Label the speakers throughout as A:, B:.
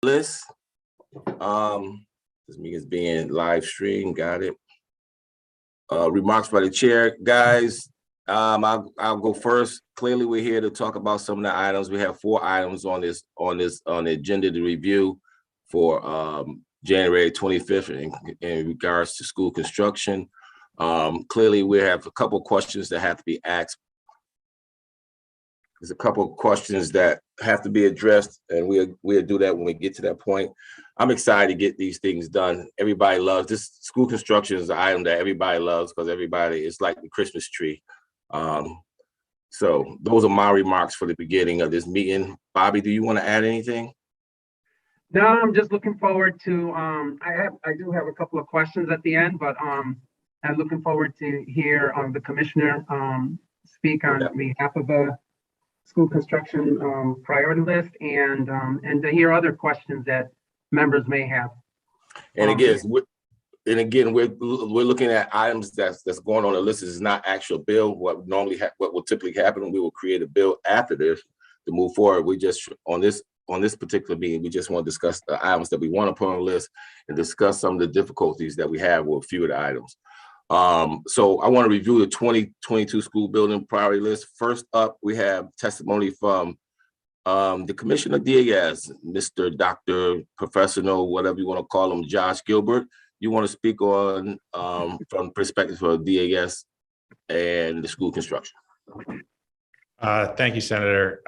A: list. This meeting is being live streamed. Got it. Remarks by the chair, guys. I'll go first. Clearly, we're here to talk about some of the items. We have 4 items on the agenda to review for January 25th in regards to school construction. Clearly, we have a couple of questions that have to be asked. There's a couple of questions that have to be addressed, and we'll do that when we get to that point. I'm excited to get these things done. Everybody loves this. School construction is an item that everybody loves because it's like the Christmas tree. So those are my remarks for the beginning of this meeting. Bobby, do you want to add anything?
B: No, I'm just looking forward to, I do have a couple of questions at the end, but I'm looking forward to hear the commissioner speak on behalf of the school construction priority list and to hear other questions that members may have.
A: And again, we're looking at items that's going on the list. This is not actual bill. What will typically happen, we will create a bill after this to move forward. We just on this particular meeting, we just want to discuss the items that we want to put on the list and discuss some of the difficulties that we have with a few of the items. So I want to review the 2022 school building priority list. First up, we have testimony from the Commissioner of DAS, Mr. Dr. Professional, whatever you want to call him, Josh Gilbert. You want to speak on from perspective of DAS and the school construction.
C: Thank you, Senator,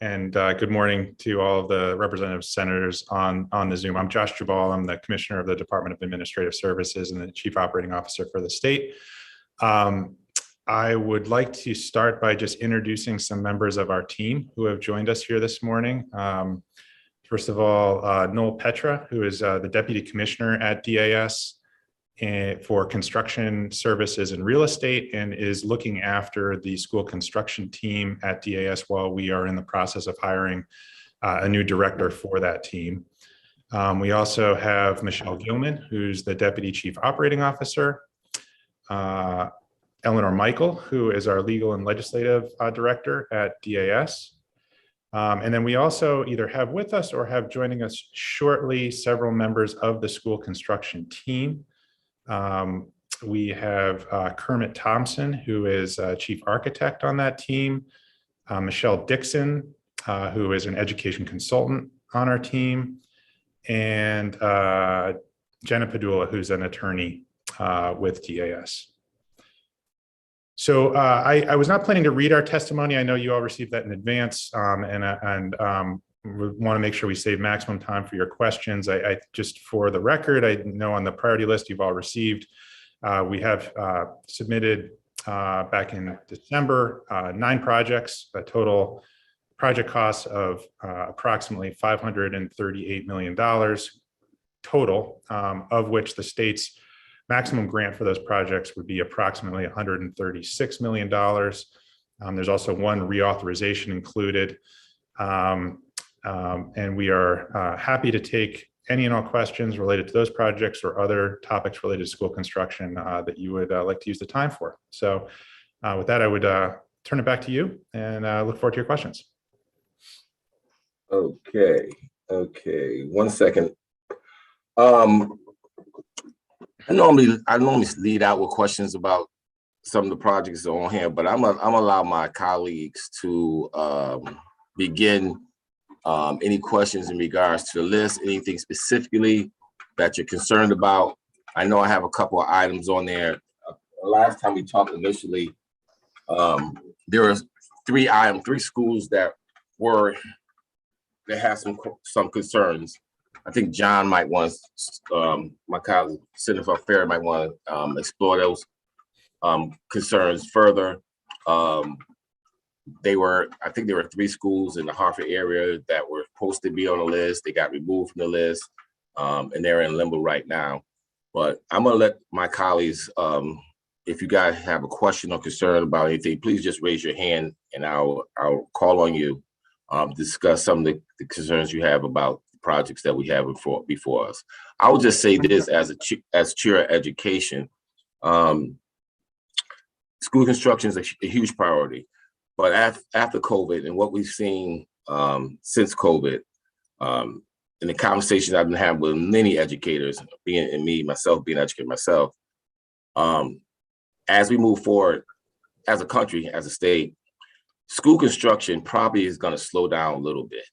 C: and good morning to all of the representative senators on the Zoom. I'm Josh Jubal. I'm the Commissioner of the Department of Administrative Services and the Chief Operating Officer for the state. I would like to start by just introducing some members of our team who have joined us here this morning. First of all, Noel Petra, who is the Deputy Commissioner at DAS for construction services and real estate and is looking after the school construction team at DAS while we are in the process of hiring a new director for that team. We also have Michelle Gilman, who's the Deputy Chief Operating Officer. Eleanor Michael, who is our Legal and Legislative Director at DAS. And then we also either have with us or have joining us shortly several members of the school construction team. We have Kermit Thompson, who is Chief Architect on that team. Michelle Dixon, who is an education consultant on our team. And Jenna Padula, who's an attorney with DAS. So I was not planning to read our testimony. I know you all received that in advance, and we want to make sure we save maximum time for your questions. I just for the record, I know on the priority list you've all received. We have submitted back in December 9 projects, a total project cost of approximately $538 million total, of which the state's maximum grant for those projects would be approximately $136 million. There's also one reauthorization included. And we are happy to take any and all questions related to those projects or other topics related to school construction that you would like to use the time for. So with that, I would turn it back to you and look forward to your questions.
A: Okay, 1 second. I normally lead out with questions about some of the projects on here, but I'm gonna allow my colleagues to begin any questions in regards to the list, anything specifically that you're concerned about. I know I have a couple of items on there. Last time we talked initially, there were 3 schools that have some concerns. I think John might want, my colleague Senator Fair might want to explore those concerns further. I think there were 3 schools in the Hartford area that were supposed to be on the list. They got removed from the list, and they're in limbo right now. But I'm gonna let my colleagues, if you guys have a question or concern about anything, please just raise your hand and I'll call on you to discuss some of the concerns you have about projects that we have before us. I will just say this as chair of education, school construction is a huge priority, but after COVID and what we've seen since COVID, in the conversations I've been having with many educators, being an educator myself, as we move forward as a country, as a state, school construction probably is going to slow down a little bit,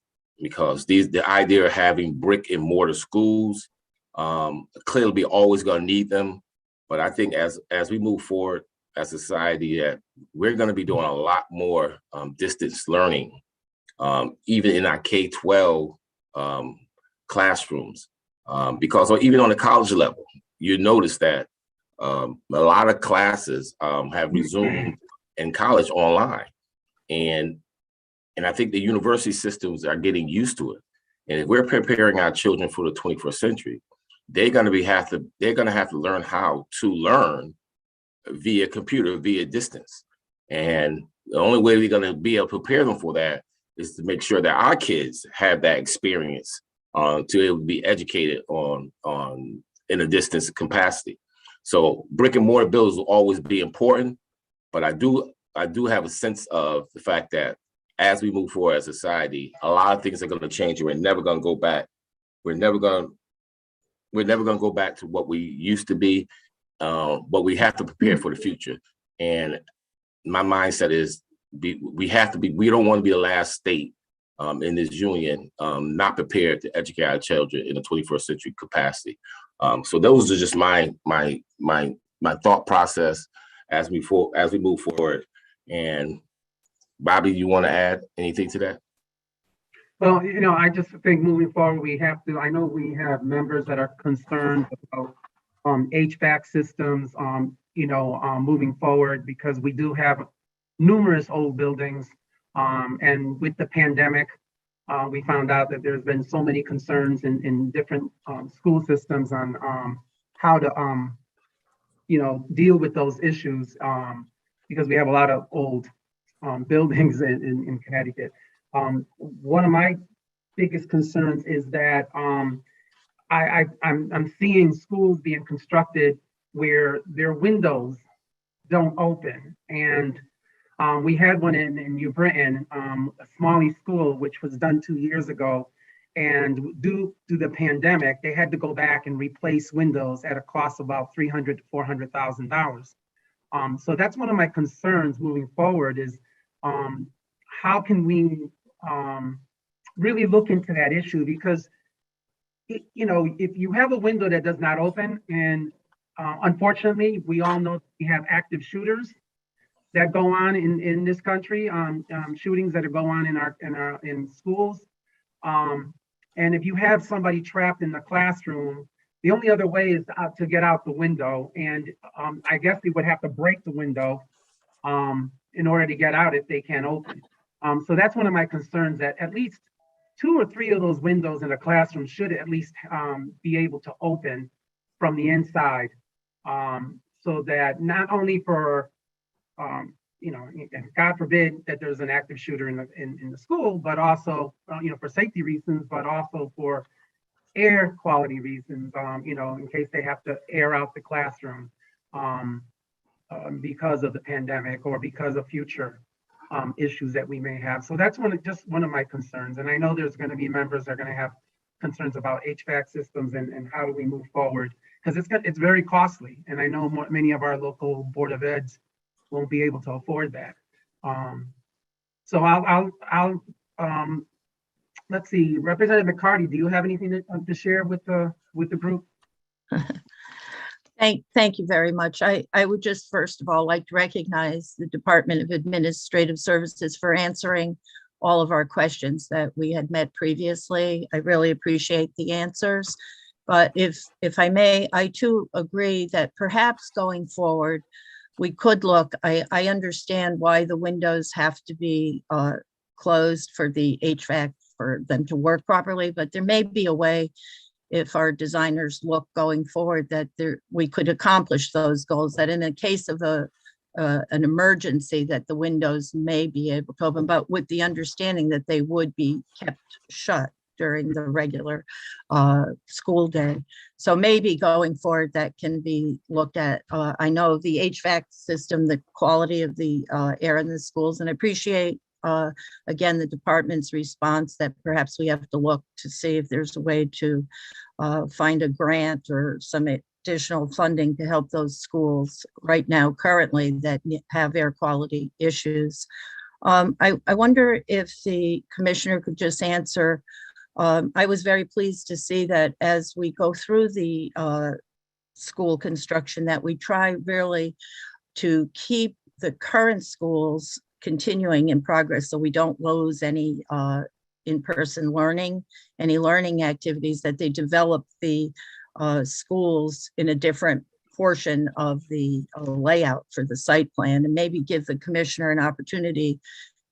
A: because the idea of having brick and mortar schools, clearly we always going to need them. But I think as we move forward as a society, that we're going to be doing a lot more distance learning, even in our K-12 classrooms, because even on the college level, you notice that a lot of classes have resumed in college online. And I think the university systems are getting used to it. And if we're preparing our children for the 21st century, they're going to have to learn how to learn via computer, via distance. And the only way we're going to be able to prepare them for that is to make sure that our kids have that experience to be able to be educated in a distance capacity. So brick and mortar buildings will always be important, but I do have a sense of the fact that as we move forward as a society, a lot of things are going to change, and we're never going to go back. We're never going to go back to what we used to be, but we have to prepare for the future. And my mindset is we don't want to be the last state in this union not prepared to educate our children in the 21st century capacity. So those are just my thought process as we move forward. And Bobby, you want to add anything to that?
B: Well, I just think moving forward, I know we have members that are concerned about HVAC systems, moving forward, because we do have numerous old buildings. And with the pandemic, we found out that there's been so many concerns in different school systems on how to, deal with those issues, because we have a lot of old buildings in Connecticut. One of my biggest concerns is that I'm seeing schools being constructed where their windows don't open. And we had one in New Britain, a Smalley school, which was done 2 years ago. And due to the pandemic, they had to go back and replace windows at a cost of about $300,000 to $400,000. So that's one of my concerns moving forward is how can we really look into that issue? Because, if you have a window that does not open, and unfortunately, we all know we have active shooters that go on in this country, shootings that go on in schools. And if you have somebody trapped in the classroom, the only other way is to get out the window. And I guess they would have to break the window in order to get out if they can't open. So that's one of my concerns, that at least 2 or 3 of those windows in a classroom should at least be able to open from the inside, so that not only for, God forbid that there's an active shooter in the school, but also, for safety reasons, but also for air quality reasons, in case they have to air out the classroom because of the pandemic or because of future issues that we may have. So that's one of my concerns. And I know there's going to be members that are going to have concerns about HVAC systems and how do we move forward, because it's very costly. And I know many of our local Board of Eds won't be able to afford that. So I'll let's see, Representative McCarty, do you have anything to share with the group?
D: Thank you very much. I would just first of all like to recognize the Department of Administrative Services for answering all of our questions that we had met previously. I really appreciate the answers. But if I may, I too agree that perhaps going forward, we could look, I understand why the windows have to be closed for the HVAC, for them to work properly, but there may be a way, if our designers look going forward, that we could accomplish those goals, that in the case of an emergency, that the windows may be able to open, but with the understanding that they would be kept shut during the regular school day. So maybe going forward, that can be looked at. I know the HVAC system, the quality of the air in the schools, and I appreciate again, the department's response that perhaps we have to look to see if there's a way to find a grant or some additional funding to help those schools right now currently that have air quality issues. I wonder if the commissioner could just answer. I was very pleased to see that as we go through the school construction, that we try really to keep the current schools continuing in progress so we don't lose any in-person learning, any learning activities, that they develop the schools in a different portion of the layout for the site plan, and maybe give the commissioner an opportunity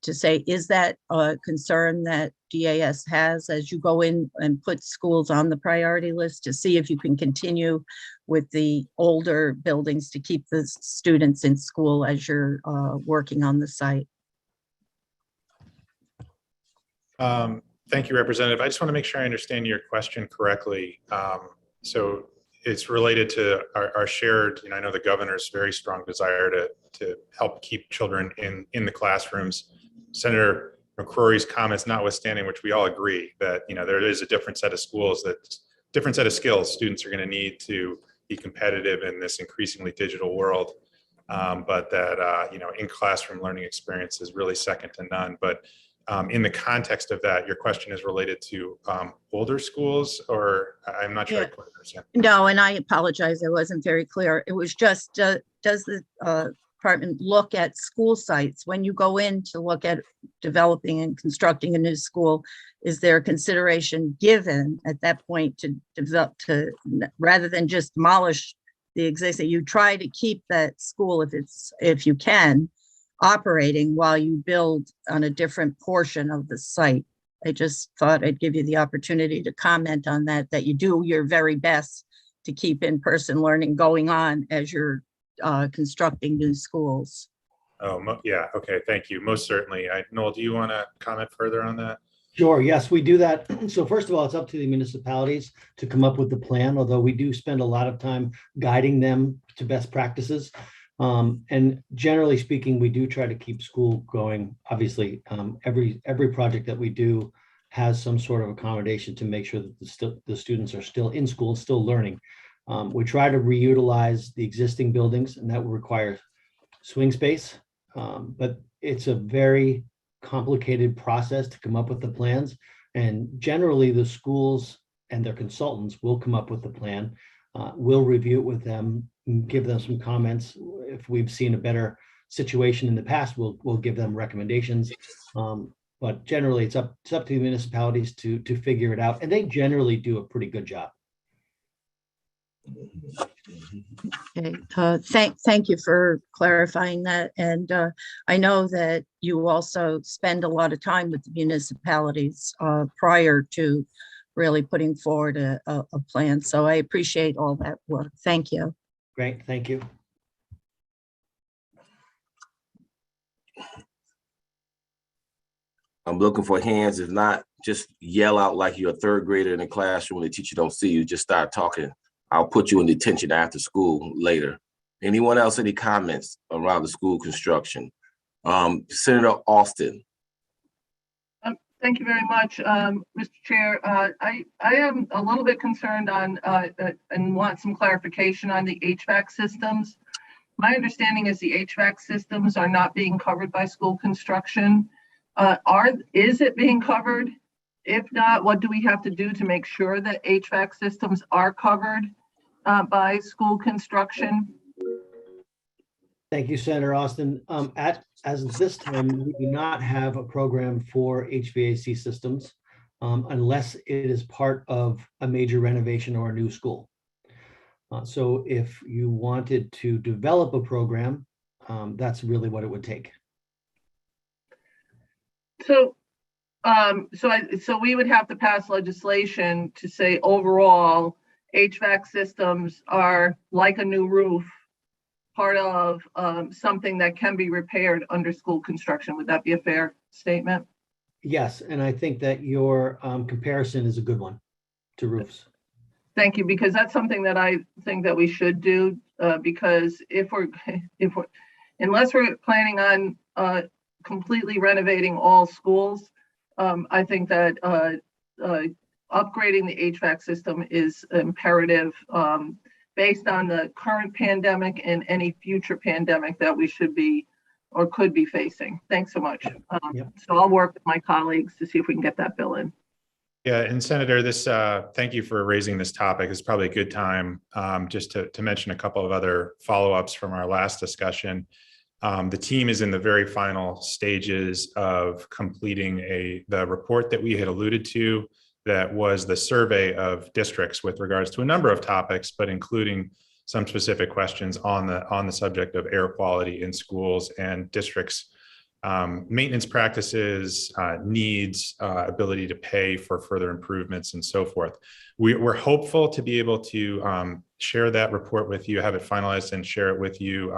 D: to say, is that a concern that DAS has as you go in and put schools on the priority list, to see if you can continue with the older buildings to keep the students in school as you're working on the site?
C: Thank you, Representative. I just want to make sure I understand your question correctly. So it's related to our shared, I know the governor's very strong desire to help keep children in the classrooms. Senator McCrory's comments notwithstanding, which we all agree that, there is a different set of schools, different set of skills students are going to need to be competitive in this increasingly digital world. But that, in classroom learning experience is really second to none. But in the context of that, your question is related to older schools, or I'm not sure I quite understand.
D: No, and I apologize, I wasn't very clear. It was just, does the department look at school sites when you go in to look at developing and constructing a new school? Is there consideration given at that point to develop, to rather than just demolish the existing, you try to keep that school if you can operating while you build on a different portion of the site? I just thought I'd give you the opportunity to comment on that you do your very best to keep in-person learning going on as you're constructing new schools.
C: Oh, yeah. Okay. Thank you. Most certainly. Noel, do you want to comment further on that?
E: Sure. Yes, we do that. So first of all, it's up to the municipalities to come up with the plan, although we do spend a lot of time guiding them to best practices. And generally speaking, we do try to keep school going. Obviously, every project that we do has some sort of accommodation to make sure that the students are still in school, still learning. We try to reutilize the existing buildings, and that will require swing space. But it's a very complicated process to come up with the plans. And generally, the schools and their consultants will come up with the plan. We'll review it with them, give them some comments. If we've seen a better situation in the past, we'll give them recommendations. But generally, it's up to the municipalities to figure it out, and they generally do a pretty good job.
D: Okay, thank you for clarifying that. And I know that you also spend a lot of time with the municipalities prior to really putting forward a plan. So I appreciate all that work. Thank you.
E: Great, thank you.
A: I'm looking for hands. If not, just yell out like you're a third grader in the classroom and the teacher don't see you. Just start talking. I'll put you in detention after school later. Anyone else, any comments around the school construction? Senator Austin.
F: Thank you very much, Mr. Chair. I am a little bit concerned on and want some clarification on the HVAC systems. My understanding is the HVAC systems are not being covered by school construction. Is it being covered? If not, what do we have to do to make sure that HVAC systems are covered by school construction?
E: Thank you, Senator Austin. As of this time, we do not have a program for HVAC systems unless it is part of a major renovation or a new school. So if you wanted to develop a program, that's really what it would take.
F: So we would have to pass legislation to say overall HVAC systems are like a new roof, part of something that can be repaired under school construction. Would that be a fair statement?
E: Yes, and I think that your comparison is a good one to roofs.
F: Thank you, because that's something that I think that we should do, because unless we're planning on completely renovating all schools. I think that upgrading the HVAC system is imperative based on the current pandemic and any future pandemic that we should be or could be facing. Thanks so much.
E: Yep.
F: So I'll work with my colleagues to see if we can get that bill in.
C: Yeah, and Senator, thank you for raising this topic. It's probably a good time just to mention a couple of other follow-ups from our last discussion. The team is in the very final stages of completing the report that we had alluded to, that was the survey of districts with regards to a number of topics, but including some specific questions on the subject of air quality in schools and districts. Maintenance practices, needs, ability to pay for further improvements, and so forth. We're hopeful to be able to share that report with you, have it finalized, and share it with you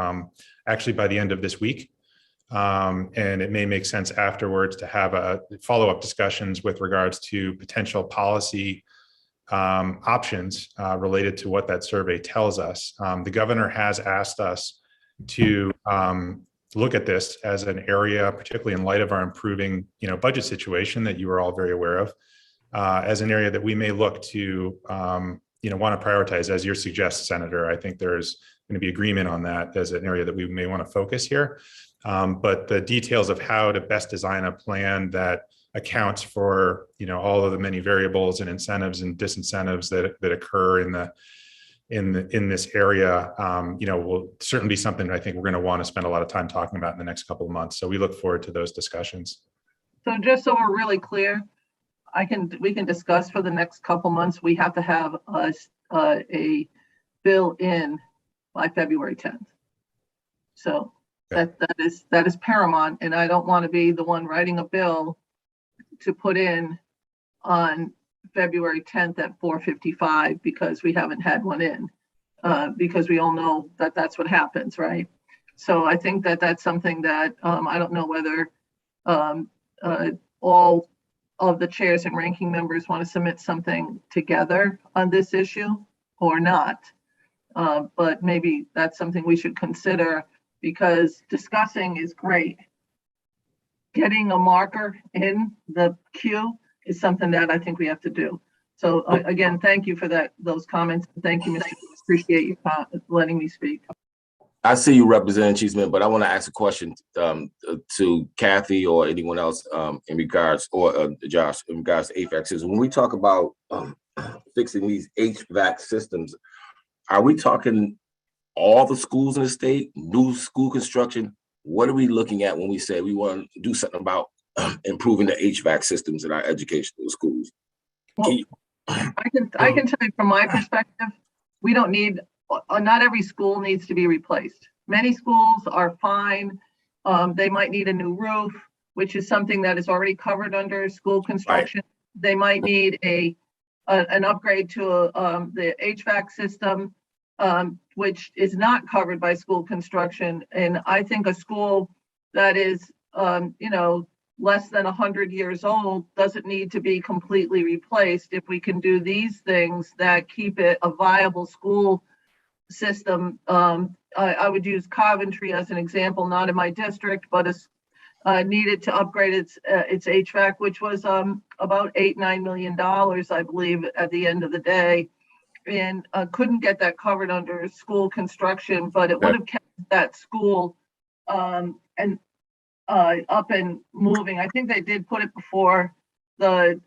C: actually by the end of this week. And it may make sense afterwards to have a follow-up discussions with regards to potential policy options related to what that survey tells us. The governor has asked us to look at this as an area, particularly in light of our improving, budget situation that you are all very aware of, as an area that we may look to, want to prioritize, as you suggest, Senator. I think there's going to be agreement on that as an area that we may want to focus here. But the details of how to best design a plan that accounts for, all of the many variables and incentives and disincentives that occur in this area, will certainly be something that I think we're going to want to spend a lot of time talking about in the next couple of months. So we look forward to those discussions.
F: So just so we're really clear, we can discuss for the next couple months. We have to have a bill in by February 10th. So that is paramount, and I don't want to be the one writing a bill to put in on February 10th at 4:55 because we haven't had one in, because we all know that that's what happens, right? So I think that that's something that I don't know whether all of the chairs and ranking members want to submit something together on this issue or not. But maybe that's something we should consider, because discussing is great. Getting a marker in the queue is something that I think we have to do. So again, thank you for those comments. Thank you, Mr. Appreciate you letting me speak.
A: I see you, Representative Cheeseman, but I want to ask a question to Kathy or anyone else in regards, or Josh, in regards to HVAC systems. When we talk about fixing these HVAC systems, are we talking all the schools in the state, new school construction? What are we looking at when we say we want to do something about improving the HVAC systems in our educational schools?
F: Well, I can tell you from my perspective, we don't need, not every school needs to be replaced. Many schools are fine. They might need a new roof, which is something that is already covered under school construction. Right. They might need an upgrade to the HVAC system, which is not covered by school construction. And I think a school that is, less than 100 years old doesn't need to be completely replaced. If we can do these things that keep it a viable school system, I would use Coventry as an example, not in my district, but needed to upgrade its HVAC, which was about $8-9 million, I believe, at the end of the day. And couldn't get that covered under school construction, but it would have kept that school up and moving. I think they did put it before the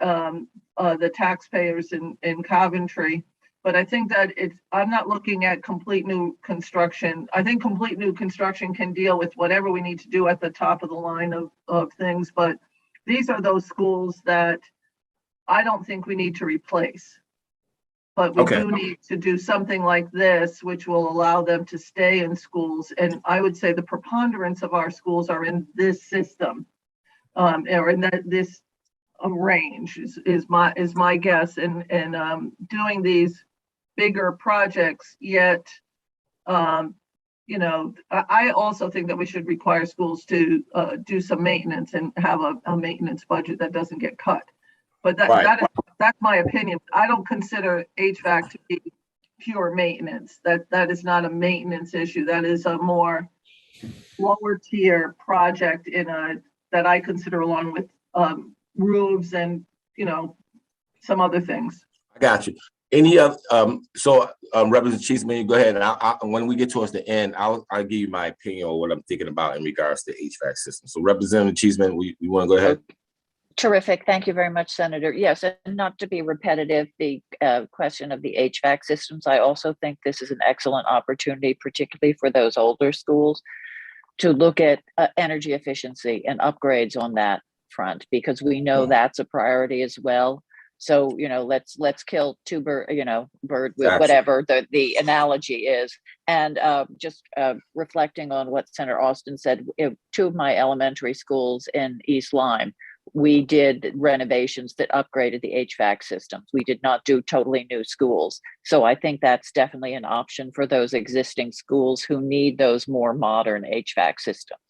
F: taxpayers in Coventry, but I think that I'm not looking at complete new construction. I think complete new construction can deal with whatever we need to do at the top of the line of things, but these are those schools that I don't think we need to replace. But we do need to do something like this, which will allow them to stay in schools. And I would say the preponderance of our schools are in this system, or in this range is my guess. And doing these bigger projects, yet, I also think that we should require schools to do some maintenance and have a maintenance budget that doesn't get cut. But that's my opinion. I don't consider HVAC to be pure maintenance. That is not a maintenance issue. That is a more lower tier project in that I consider, along with roofs and, some other things.
A: I got you. Any other, Representative Cheeseman, go ahead. And when we get towards the end, I'll give you my opinion on what I'm thinking about in regards to HVAC system. So Representative Cheeseman, we want to go ahead.
G: Terrific. Thank you very much, Senator. Yes, and not to be repetitive, the question of the HVAC systems, I also think this is an excellent opportunity, particularly for those older schools, to look at energy efficiency and upgrades on that front, because we know that's a priority as well. So, let's kill two bird with whatever the analogy is. And just reflecting on what Senator Austin said, two of my elementary schools in East Lyme, we did renovations that upgraded the HVAC systems. We did not do totally new schools. So I think that's definitely an option for those existing schools who need those more modern HVAC systems.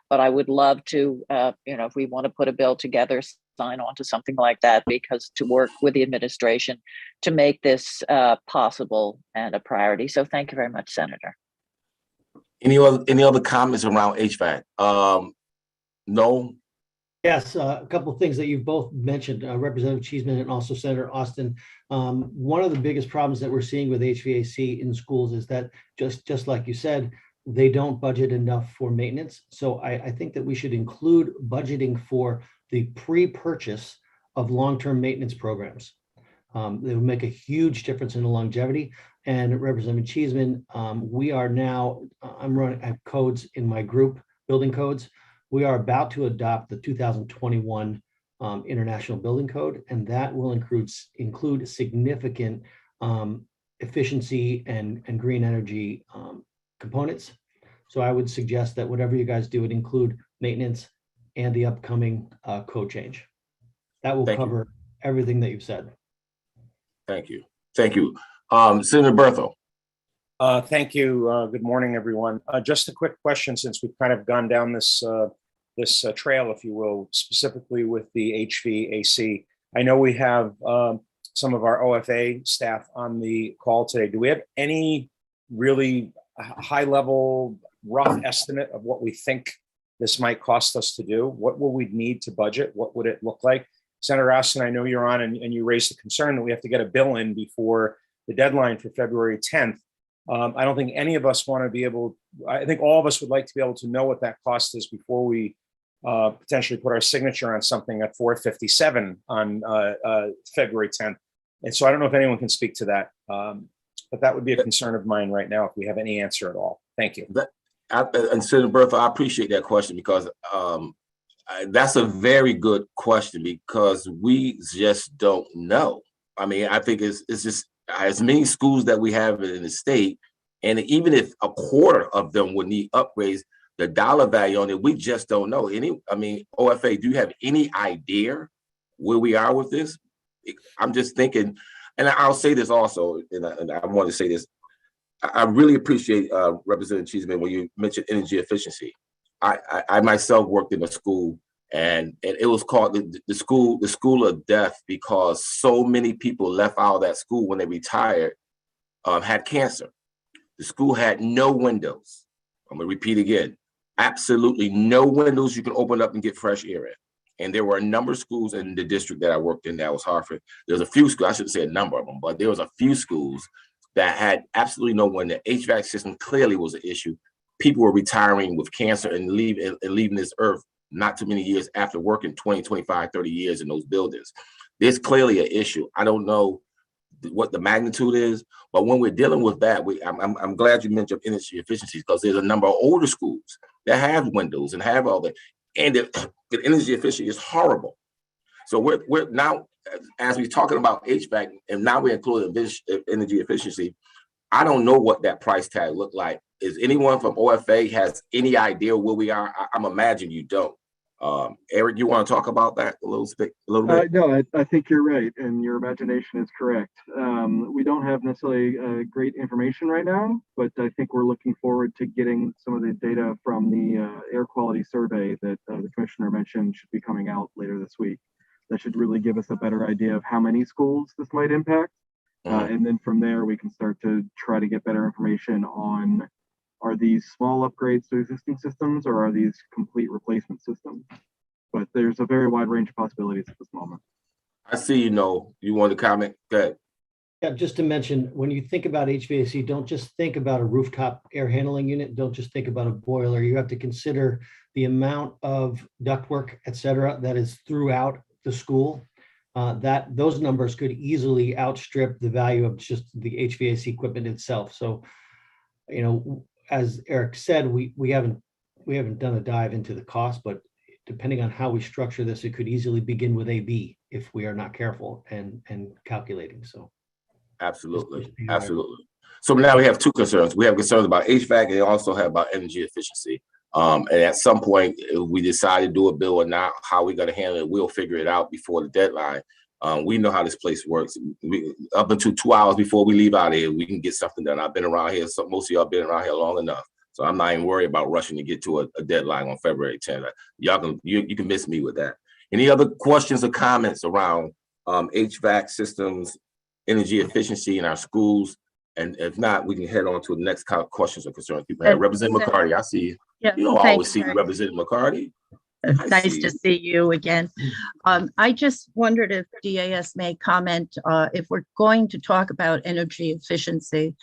G: But I would love to, if we want to put a bill together, sign on to something like that, because to work with the administration to make this possible and a priority. So thank you very much, Senator.
A: Any other comments around HVAC? No.
E: Yes, a couple of things that you've both mentioned, Representative Cheeseman and also Senator Austin. One of the biggest problems that we're seeing with HVAC in schools is that just like you said, they don't budget enough for maintenance. So I think that we should include budgeting for the pre-purchase of long-term maintenance programs. They will make a huge difference in the longevity. And Representative Cheeseman, we are now, I have codes in my group, building codes. We are about to adopt the 2021 International Building Code, and that will include significant efficiency and green energy components. So I would suggest that whatever you guys do would include maintenance and the upcoming code change. That will cover everything that you've said. Thank you.
A: Thank you. Senator Berthold.
H: Thank you. Good morning, everyone. Just a quick question, since we've kind of gone down this trail, if you will, specifically with the HVAC. I know we have some of our OFA staff on the call today. Do we have any really high-level rough estimate of what we think this might cost us to do? What will we need to budget? What would it look like? Senator Austin, I know you're on, and you raised the concern that we have to get a bill in before the deadline for February 10th. I don't think any of us want to be able, I think all of us would like to be able to know what that cost is before we potentially put our signature on something at 4:57 on February 10th. And so I don't know if anyone can speak to that, but that would be a concern of mine right now if we have any answer at all. Thank you.
A: And Senator Berthold, I appreciate that question, because that's a very good question, because we just don't know. I mean, I think it's just as many schools that we have in the state, and even if a quarter of them would need upgrades, the dollar value on it, we just don't know. OFA, do you have any idea where we are with this? I'm just thinking, and I'll say this also, and I want to say this. I really appreciate Representative Cheeseman when you mentioned energy efficiency. I myself worked in a school, and it was called the school of death, because so many people left out of that school when they retired, had cancer. The school had no windows. I'm gonna repeat again, absolutely no windows you can open up and get fresh air in. And there were a number of schools in the district that I worked in, that was Hartford. There's a few schools, I shouldn't say a number of them, but there was a few schools that had absolutely no window. The HVAC system clearly was an issue. People were retiring with cancer and leaving this earth not too many years after working 20, 25, 30 years in those buildings. There's clearly an issue. I don't know what the magnitude is, but when we're dealing with that, I'm glad you mentioned energy efficiency, because there's a number of older schools that have windows and have all that, and the energy efficiency is horrible. So we're now, as we're talking about HVAC, and now we're including energy efficiency, I don't know what that price tag looked like. Is anyone from OFA has any idea where we are? I'm imagining you don't. Eric, you want to talk about that a little bit?
I: No, I think you're right, and your imagination is correct. We don't have necessarily great information right now, but I think we're looking forward to getting some of the data from the air quality survey that the commissioner mentioned should be coming out later this week. That should really give us a better idea of how many schools this might impact. And then from there, we can start to try to get better information on, are these small upgrades to existing systems, or are these complete replacement systems? but there's a very wide range of possibilities at this moment.
A: I see, you want to comment? Go ahead.
E: Yeah, just to mention, when you think about HVAC, don't just think about a rooftop air handling unit. Don't just think about a boiler. You have to consider the amount of ductwork, et cetera, that is throughout the school. That those numbers could easily outstrip the value of just the HVAC equipment itself. So, as Eric said, we haven't done a dive into the cost, but depending on how we structure this, it could easily begin with a B if we are not careful and calculating. So.
A: Absolutely. Absolutely. So now we have two concerns. We have concerns about HVAC and also have about energy efficiency. And at some point, if we decide to do a bill or not, how we're going to handle it, we'll figure it out before the deadline. We know how this place works. Up until 2 hours before we leave out of here, we can get something done. I've been around here. So most of y'all been around here long enough. So I'm not even worried about rushing to get to a deadline on February 10th. You can miss me with that. Any other questions or comments around HVAC systems, energy efficiency in our schools? And if not, we can head on to the next questions or concerns people have. Representative McCarty, I see you.
D: Yeah,
A: You don't always see Representative McCarty.
D: Nice to see you again. I just wondered if DAS may comment if we're going to talk about energy efficiency,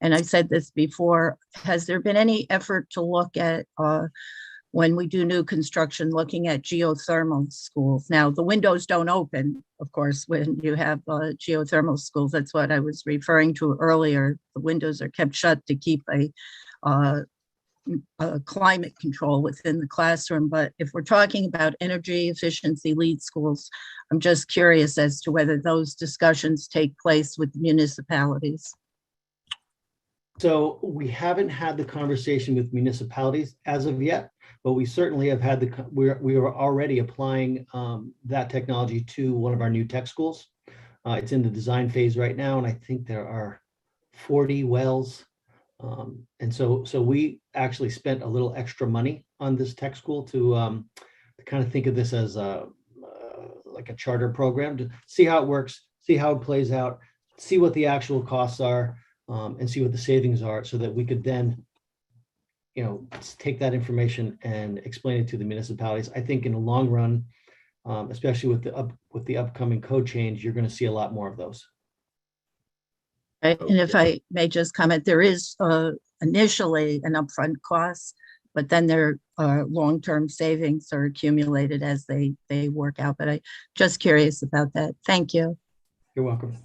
D: and I said this before, has there been any effort to look at when we do new construction, looking at geothermal schools? Now, the windows don't open, of course, when you have geothermal schools. That's what I was referring to earlier. The windows are kept shut to keep a climate control within the classroom. But if we're talking about energy efficiency lead schools, I'm just curious as to whether those discussions take place with municipalities.
E: So we haven't had the conversation with municipalities as of yet, but we certainly have had we are already applying that technology to one of our new tech schools. It's in the design phase right now, and I think there are 40 wells. And so we actually spent a little extra money on this tech school to kind of think of this as like a charter program to see how it works, see how it plays out, see what the actual costs are, and see what the savings are, so that we could then, take that information and explain it to the municipalities. I think in the long run, especially with the upcoming code change, you're going to see a lot more of those.
D: Right. And if I may just comment, there is initially an upfront cost, but then there are long-term savings are accumulated as they work out. But I'm just curious about that. Thank you.
E: You're welcome.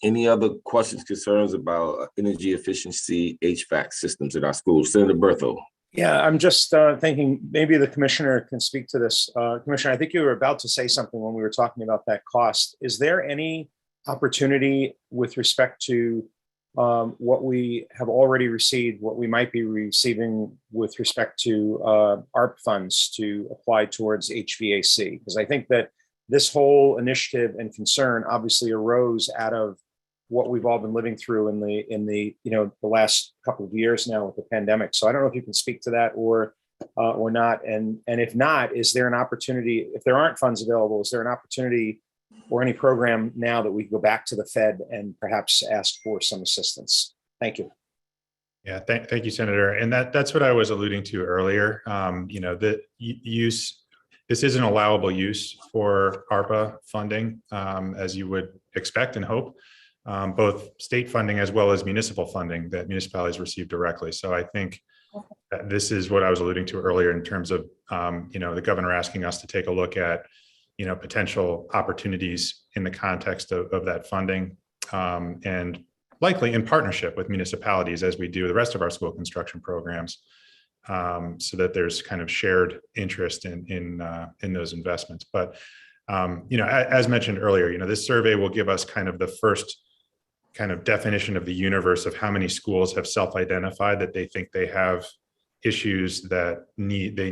A: Any other questions, concerns about energy efficiency HVAC systems in our schools? Senator Berthold.
H: Yeah, I'm just thinking maybe the commissioner can speak to this. Commissioner, I think you were about to say something when we were talking about that cost. Is there any opportunity with respect to what we have already received, what we might be receiving with respect to ARP funds to apply towards HVAC? Because I think that this whole initiative and concern obviously arose out of what we've all been living through in the the last couple of years now with the pandemic. So I don't know if you can speak to that or not. And if not, is there an opportunity, if there aren't funds available, is there an opportunity or any program now that we can go back to the Fed and perhaps ask for some assistance? Thank you.
C: Yeah, thank you, Senator. And that's what I was alluding to earlier. The use, this is an allowable use for ARPA funding, as you would expect and hope, both state funding as well as municipal funding that municipalities receive directly. So I think that this is what I was alluding to earlier in terms of, the governor asking us to take a look at potential opportunities in the context of that funding, and likely in partnership with municipalities as we do the rest of our school construction programs, so that there's kind of shared interest in those investments. But as mentioned earlier, this survey will give us kind of the first kind of definition of the universe of how many schools have self-identified that they think they have issues that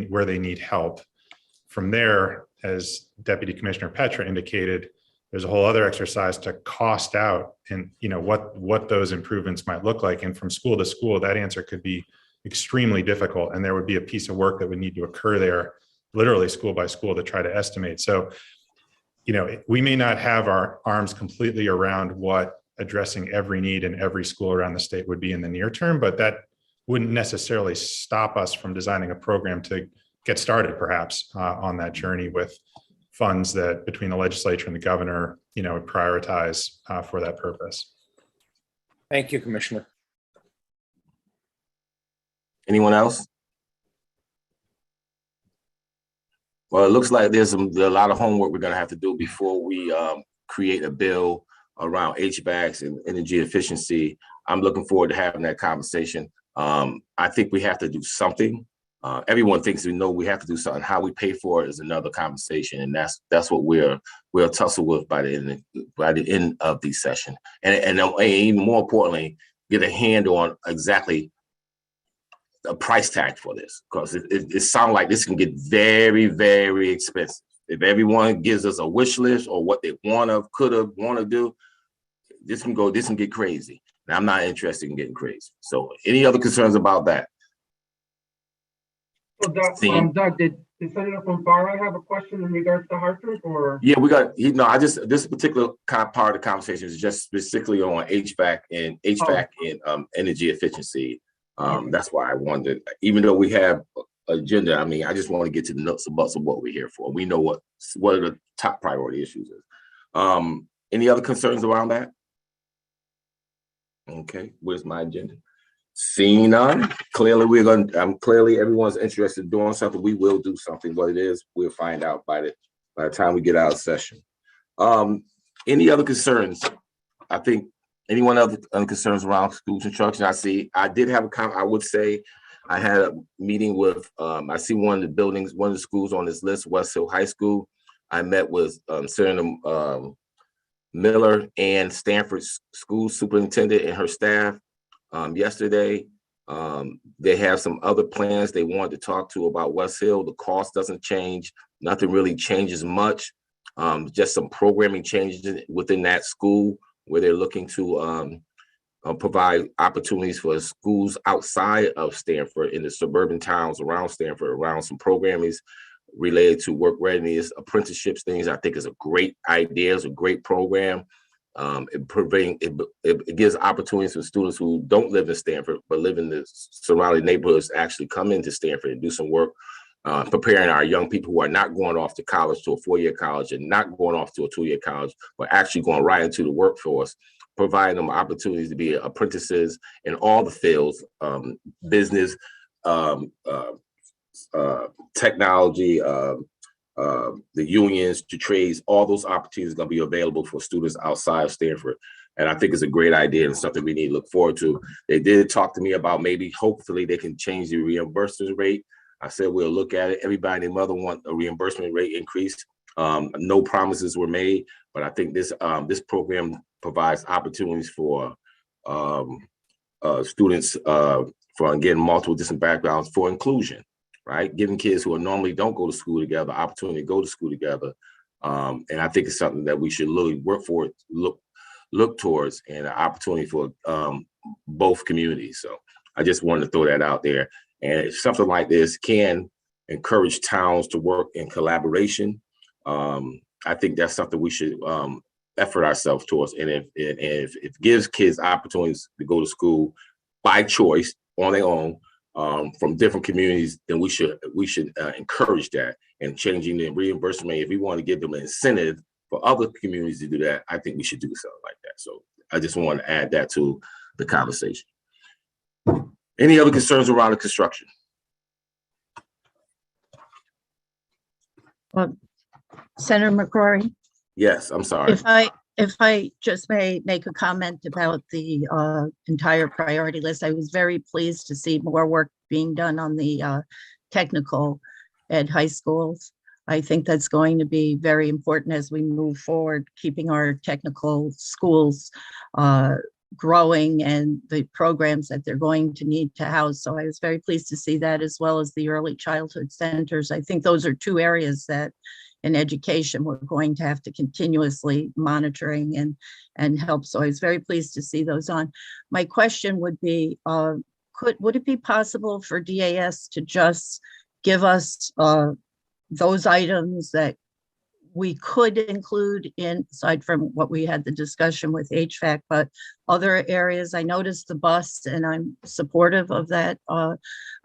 C: where they need help. From there, as Deputy Commissioner Petra indicated, there's a whole other exercise to cost out and what those improvements might look like. And from school to school, that answer could be extremely difficult. And there would be a piece of work that would need to occur there, literally school by school, to try to estimate. So, we may not have our arms completely around what addressing every need in every school around the state would be in the near term, but that wouldn't necessarily stop us from designing a program to get started perhaps on that journey with funds that between the legislature and the governor, would prioritize for that purpose.
H: Thank you, Commissioner.
A: Anyone else? Well, it looks like there's a lot of homework we're going to have to do before we create a bill around HVACs and energy efficiency. I'm looking forward to having that conversation. I think we have to do something. Everyone thinks we have to do something. How we pay for it is another conversation, and that's what we'll tussle with by the end of the session. And even more importantly, get a handle on exactly a price tag for this, because it sounds like this can get very, very expensive. If everyone gives us a wish list or what they want to do, this can get crazy. And I'm not interested in getting crazy. So any other concerns about that?
B: So Doug, did Senator from Farah have a question in regards to Hartford, or?
A: Yeah, this particular part of the conversation is just specifically on HVAC and energy efficiency. That's why I wanted, even though we have agenda, I just want to get to the nuts and bolts of what we're here for. We know what are the top priority issues is. Any other concerns around that? Okay, where's my agenda? Seeing none, clearly everyone's interested in doing something. We will do something. What it is, we'll find out by the time we get out of session. Any other concerns? I think anyone other concerns around school construction? I did have I would say I had a meeting with, I see one of the schools on this list, West Hill High School. I met with Senator Miller and Stanford's school superintendent and her staff yesterday. They have some other plans they wanted to talk to about West Hill. The cost doesn't change. Nothing really changes much. Just some programming changes within that school where they're looking to provide opportunities for schools outside of Stanford in the suburban towns around Stanford, around some programming related to work readiness, apprenticeships, things. I think is a great idea. It's a great program. It gives opportunities for students who don't live in Stanford but live in the surrounding neighborhoods to actually come into Stanford and do some work, preparing our young people who are not going off to college, to a 4-year college, and not going off to a 2-year college, but actually going right into the workforce, providing them opportunities to be apprentices in all the fields, business, technology, the unions, to trades. All those opportunities are going to be available for students outside of Stanford. And I think it's a great idea and something we need to look forward to. They did talk to me about hopefully they can change the reimbursement rate. I said, we'll look at it. Everybody and their mother want a reimbursement rate increase. No promises were made, but I think this program provides opportunities for students from, again, multiple different backgrounds for inclusion, right? Giving kids who normally don't go to school together opportunity to go to school together. And I think it's something that we should really work for, look towards, and an opportunity for both communities. So I just wanted to throw that out there. And something like this can encourage towns to work in collaboration. I think that's something we should effort ourselves towards. And if it gives kids opportunities to go to school by choice on their own from different communities, then we should encourage that. And changing the reimbursement, if we want to give them an incentive for other communities to do that, I think we should do something like that. So I just want to add that to the conversation. Any other concerns around the construction?
D: Senator McCrory?
A: Yes, I'm sorry.
D: If I just may make a comment about the entire priority list, I was very pleased to see more work being done on the technical ed high schools. I think that's going to be very important as we move forward, keeping our technical schools growing and the programs that they're going to need to house. So I was very pleased to see that, as well as the early childhood centers. I think those are two areas that in education we're going to have to continuously monitoring and help. So I was very pleased to see those on. My question would be, would it be possible for DAS to just give us those items that we could include in, aside from what we had the discussion with HVAC, but other areas. I noticed the bus and I'm supportive of that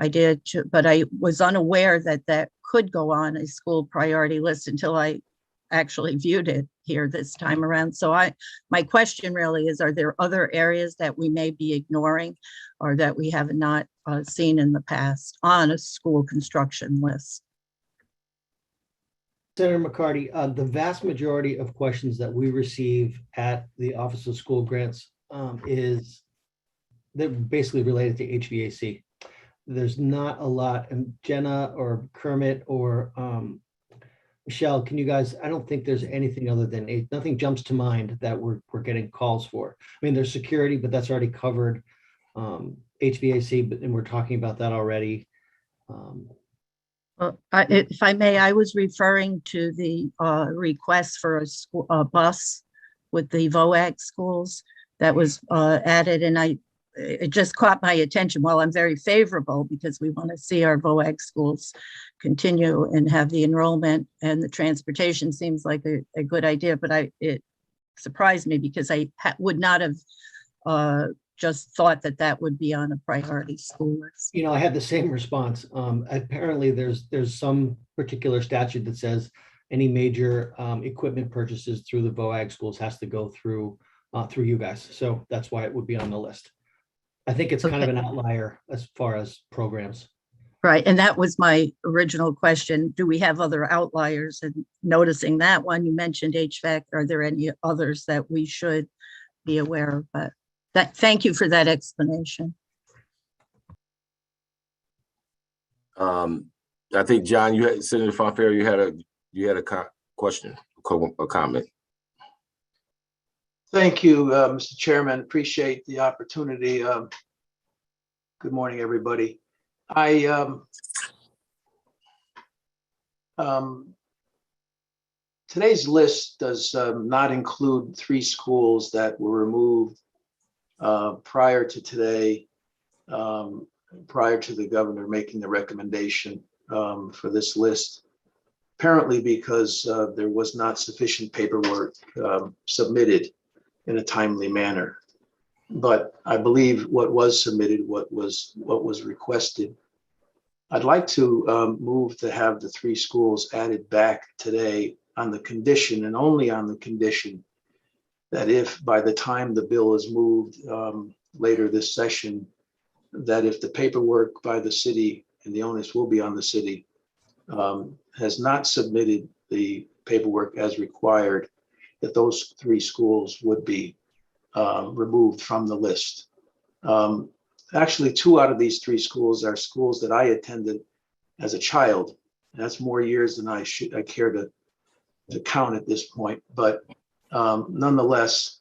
D: idea, but I was unaware that that could go on a school priority list until I actually viewed it here this time around. So my question really is, are there other areas that we may be ignoring or that we have not seen in the past on a school construction list?
E: Senator McCarty, the vast majority of questions that we receive at the Office of School Grants they're basically related to HVAC. There's not a lot, and Jenna or Kermit or Michelle, can you guys, I don't think there's anything other than nothing jumps to mind that we're getting calls for. I mean, there's security, but that's already covered. HVAC, and we're talking about that already.
D: If I may, I was referring to the request for a bus with the VOAG schools that was added, and it just caught my attention. While I'm very favorable because we want to see our VOAG schools continue and have the enrollment, and the transportation seems like a good idea, but it surprised me because I would not have just thought that would be on a priority school list.
E: You know, I had the same response. Apparently there's some particular statute that says any major equipment purchases through the VOAG schools has to go through you guys. So that's why it would be on the list. I think it's kind of an outlier as far as programs.
D: Right, and that was my original question. Do we have other outliers? And noticing that one, you mentioned HVAC. Are there any others that we should be aware of? But thank you for that explanation.
A: I think, John, Senator Fonfair, you had a question, a comment.
J: Thank you, Mr. Chairman. Appreciate the opportunity. Good morning, everybody. Today's list does not include 3 schools that were removed prior to today, prior to the governor making the recommendation for this list, apparently because there was not sufficient paperwork submitted in a timely manner. But I believe what was submitted, what was requested. I'd like to move to have the 3 schools added back today on the condition, and only on the condition, that if by the time the bill is moved later this session, that if the paperwork by the city, and the onus will be on the city, has not submitted the paperwork as required, that those 3 schools would be removed from the list. Actually, 2 out of these 3 schools are schools that I attended as a child. That's more years than I care to count at this point, but nonetheless,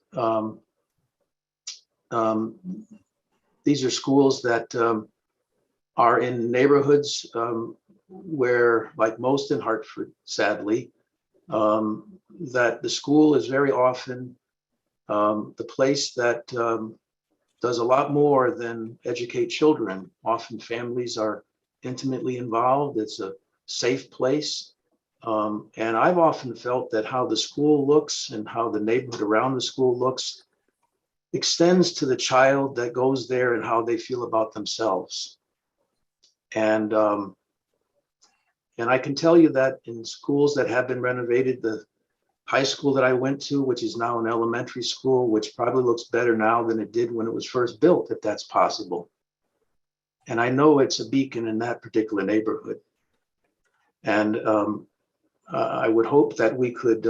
J: these are schools that are in neighborhoods where, like most in Hartford, sadly, that the school is very often the place that does a lot more than educate children. Often families are intimately involved. It's a safe place. And I've often felt that how the school looks and how the neighborhood around the school looks extends to the child that goes there and how they feel about themselves. And I can tell you that in schools that have been renovated, the high school that I went to, which is now an elementary school, which probably looks better now than it did when it was first built, if that's possible. And I know it's a beacon in that particular neighborhood. And I would hope that we could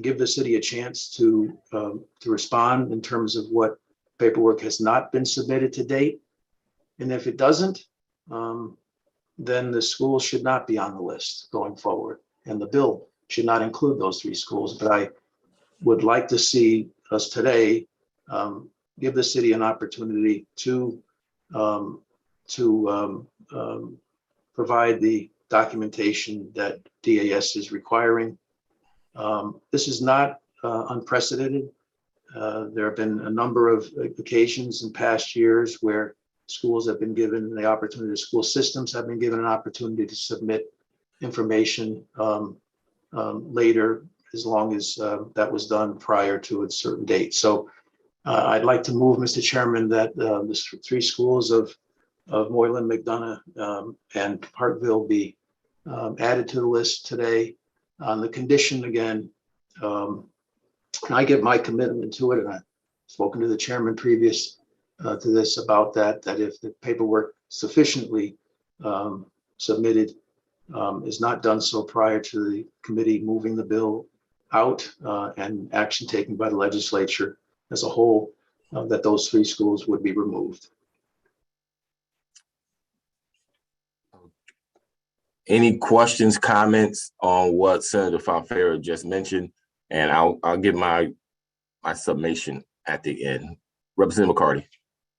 J: give the city a chance to respond in terms of what paperwork has not been submitted to date. And if it doesn't, then the school should not be on the list going forward. And the bill should not include those 3 schools. But I would like to see us today give the city an opportunity to provide the documentation that DAS is requiring. This is not unprecedented. There have been a number of occasions in past years where schools have been given the opportunity, school systems have been given an opportunity to submit information later, as long as that was done prior to a certain date. So I'd like to move, Mr. Chairman, that the 3 schools of Moylan, McDonough, and Parkville be added to the list today on the condition again. And I give my commitment to it, and I've spoken to the chairman previous to this about that if the paperwork sufficiently submitted is not done so prior to the committee moving the bill out and action taken by the legislature as a whole, that those 3 schools would be removed.
A: Any questions, comments on what Senator Fonfara just mentioned? And I'll give my summation at the end. Representative McCarty.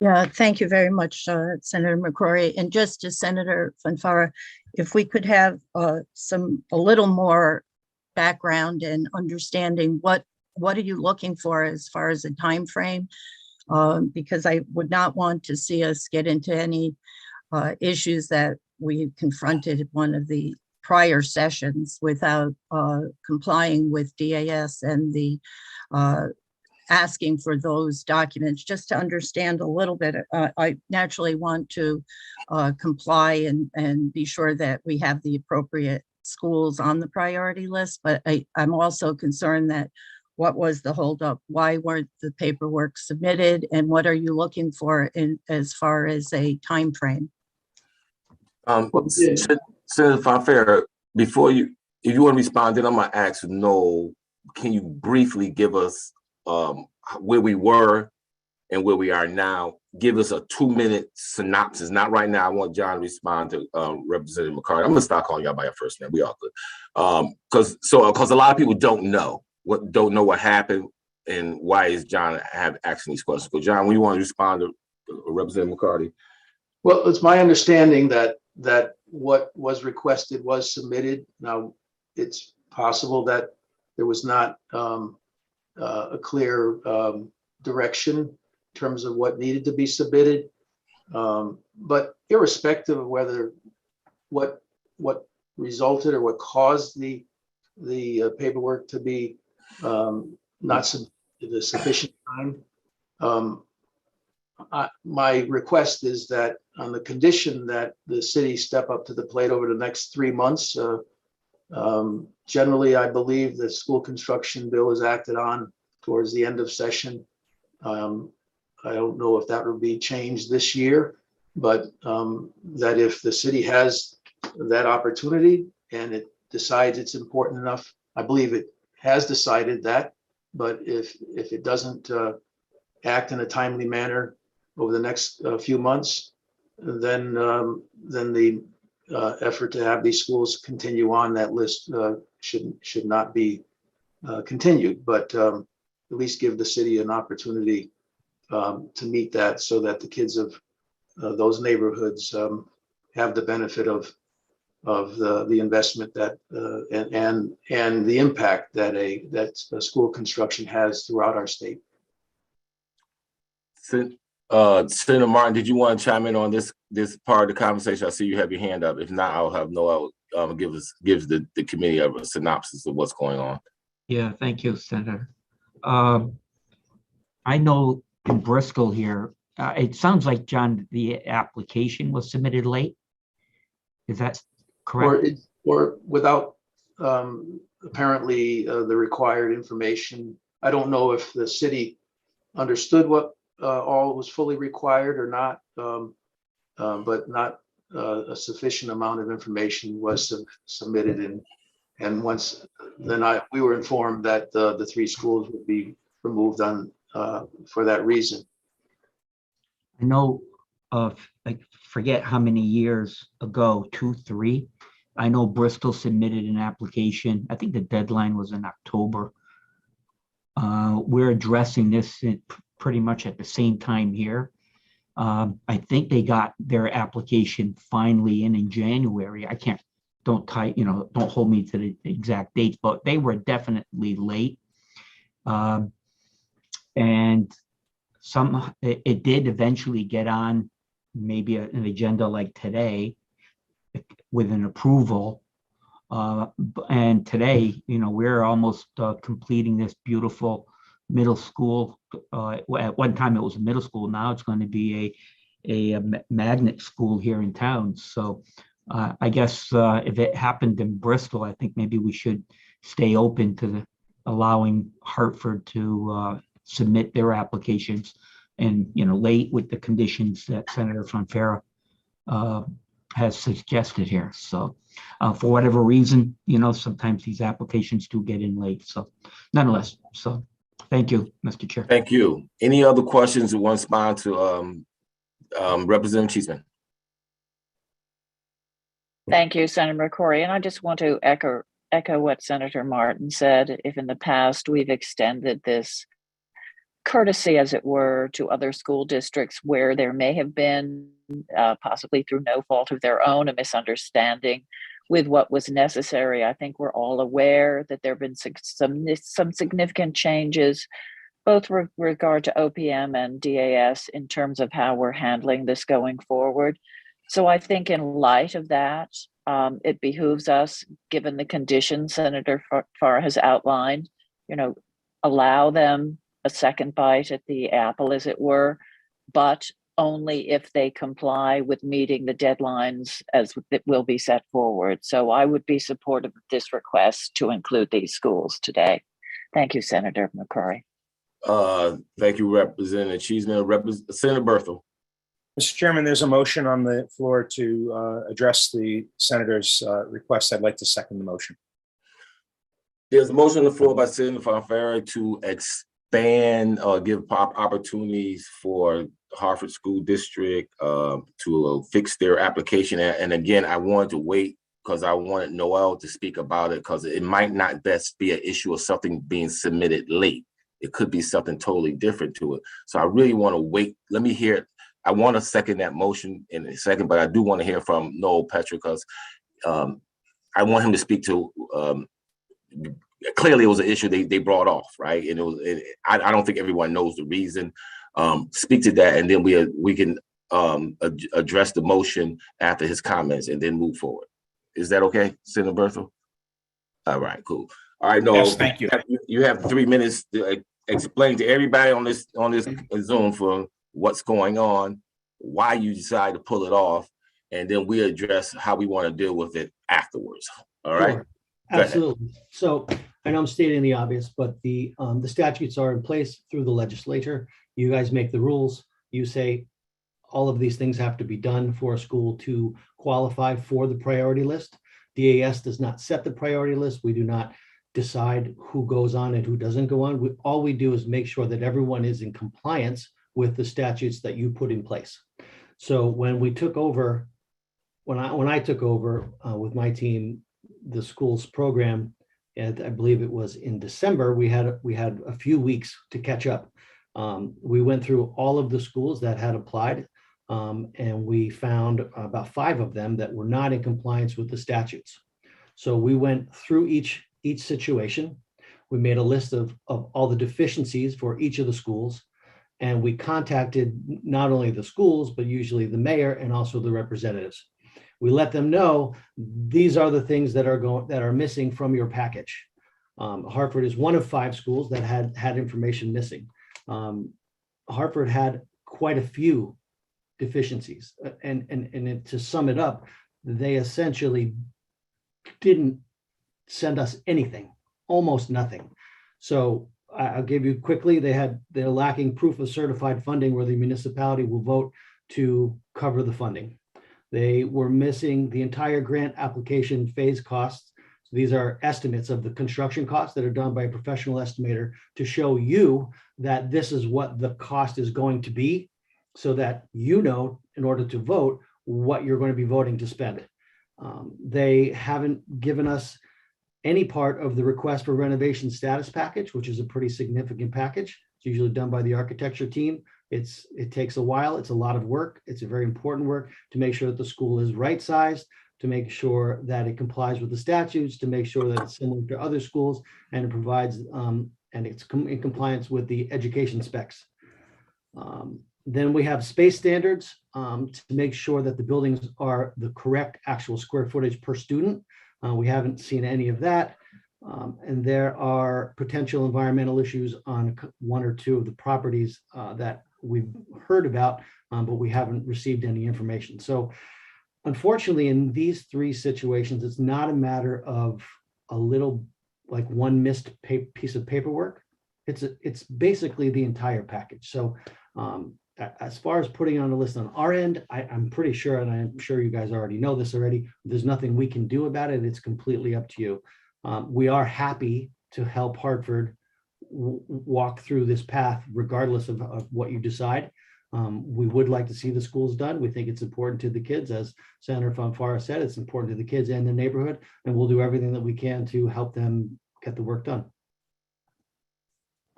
D: Yeah, thank you very much, Senator McCrory. And just to Senator Fonfara, if we could have a little more background and understanding what are you looking for as far as a time frame? Because I would not want to see us get into any issues that we confronted one of the prior sessions without complying with DAS and the asking for those documents. Just to understand a little bit, I naturally want to comply and be sure that we have the appropriate schools on the priority list, but I'm also concerned that what was the holdup? Why weren't the paperwork submitted? And what are you looking for as far as a time frame?
A: Senator Fonfara, if you want to respond, then I'm going to ask Noel, can you briefly give us where we were and where we are now? Give us a 2-minute synopsis. Not right now. I want John to respond to Representative McCarty. I'm going to start calling y'all by your first name. We all good. Because a lot of people don't know what happened and why is John asking these questions. So John, when you want to respond to Representative McCarty?
J: Well, it's my understanding that what was requested was submitted. Now, it's possible that there was not a clear direction in terms of what needed to be submitted. But irrespective of whether what resulted or what caused the paperwork to be not submitted at a sufficient time, my request is that on the condition that the city step up to the plate over the next 3 months. Generally, I believe the school construction bill is acted on towards the end of session. I don't know if that will be changed this year, but that if the city has that opportunity and it decides it's important enough, I believe it has decided that, but if it doesn't act in a timely manner over the next few months, then the effort to have these schools continue on that list should not be continued, but at least give the city an opportunity to meet that, so that the kids of those neighborhoods have the benefit of the investment that and the impact that a school construction has throughout our state.
A: Senator Martin, did you want to chime in on this part of the conversation? I see you have your hand up. If not, I'll have Noel gives the committee a synopsis of what's going on.
K: Yeah, thank you, Senator. I know in Bristol here, it sounds like, John, the application was submitted late. Is that correct?
J: Or without apparently the required information. I don't know if the city understood what all was fully required or not, but not a sufficient amount of information was submitted, and once then we were informed that the 3 schools would be removed on for that reason.
K: I know I forget how many years ago, 2, 3. I know Bristol submitted an application. I think the deadline was in October. We're addressing this pretty much at the same time here. I think they got their application finally in January. Don't hold me to the exact dates, but they were definitely late. And it did eventually get on maybe an agenda like today with an approval. And today, we're almost completing this beautiful middle school. At one time it was a middle school. Now it's going to be a magnet school here in town. So I guess if it happened in Bristol, I think maybe we should stay open to allowing Hartford to submit their applications and, late with the conditions that Senator Fonfara has suggested here. So for whatever reason, sometimes these applications do get in late. So nonetheless, so thank you, Mr. Chair.
A: Thank you. Any other questions you want to respond to Representative Cheeseman?
G: Thank you, Senator McCrory. And I just want to echo what Senator Martin said. If in the past we've extended this courtesy, as it were, to other school districts where there may have been, possibly through no fault of their own, a misunderstanding with what was necessary, I think we're all aware that there have been some significant changes, both with regard to OPM and DAS in terms of how we're handling this going forward. So I think in light of that, it behooves us, given the conditions Senator Farr has outlined, allow them a second bite at the apple, as it were, but only if they comply with meeting the deadlines as it will be set forward. So I would be supportive of this request to include these schools today. Thank you, Senator McCrory.
A: Thank you, Representative Cheeseman. Senator Berthel.
H: Mr. Chairman, there's a motion on the floor to address the senator's request. I'd like to second the motion.
A: There's a motion on the floor by Senator Fonfara to expand or give opportunities for Hartford School District to fix their application. And again, I wanted to wait because I wanted Noel to speak about it, because it might not best be an issue of something being submitted late. It could be something totally different to it. So I really want to wait. Let me hear it. I want to second that motion in a second, but I do want to hear from Noel Petra, because I want him to speak to, clearly it was an issue they brought off, right? And it was, I don't think everyone knows the reason. Speak to that, and then we can address the motion after his comments and then move forward. Is that okay, Senator Berthel? All right, cool. All right, Noel.
H: Yes, thank you.
A: You have 3 minutes to explain to everybody on this Zoom for what's going on, why you decided to pull it off, and then we address how we want to deal with it afterwards. All right.
E: Sure. Absolutely. So I know I'm stating the obvious, but the statutes are in place through the legislature. You guys make the rules. You say all of these things have to be done for a school to qualify for the priority list. DAS does not set the priority list. We do not decide who goes on and who doesn't go on. All we do is make sure that everyone is in compliance with the statutes that you put in place. So when we took over, when I took over with my team, the school's program, and I believe it was in December, we had a few weeks to catch up. We went through all of the schools that had applied, and we found about 5 of them that were not in compliance with the statutes. So we went through each situation. We made a list of all the deficiencies for each of the schools, and we contacted not only the schools, but usually the mayor and also the representatives. We let them know these are the things that are missing from your package. Hartford is one of 5 schools that had information missing. Hartford had quite a few deficiencies, and to sum it up, they essentially didn't send us anything, almost nothing. So I'll give you quickly, they're lacking proof of certified funding where the municipality will vote to cover the funding. They were missing the entire grant application phase costs. So these are estimates of the construction costs that are done by a professional estimator to show you that this is what the cost is going to be, so that you know, in order to vote, what you're going to be voting to spend. They haven't given us any part of the request for renovation status package, which is a pretty significant package. It's usually done by the architecture team. It takes a while. It's a lot of work. It's a very important work to make sure that the school is right sized, to make sure that it complies with the statutes, to make sure that it's similar to other schools, and it provides and it's in compliance with the education specs. Then we have space standards to make sure that the buildings are the correct actual square footage per student. We haven't seen any of that. And there are potential environmental issues on one or two of the properties that we've heard about, but we haven't received any information. So unfortunately, in these three situations, it's not a matter of a little, like one missed piece of paperwork. It's basically the entire package. So as far as putting on a list on our end, I'm pretty sure, and I'm sure you guys already know this already, there's nothing we can do about it. It's completely up to you. We are happy to help Hartford walk through this path, regardless of what you decide. We would like to see the schools done. We think it's important to the kids, as Senator Fanfara said, it's important to the kids and the neighborhood, and we'll do everything that we can to help them get the work done.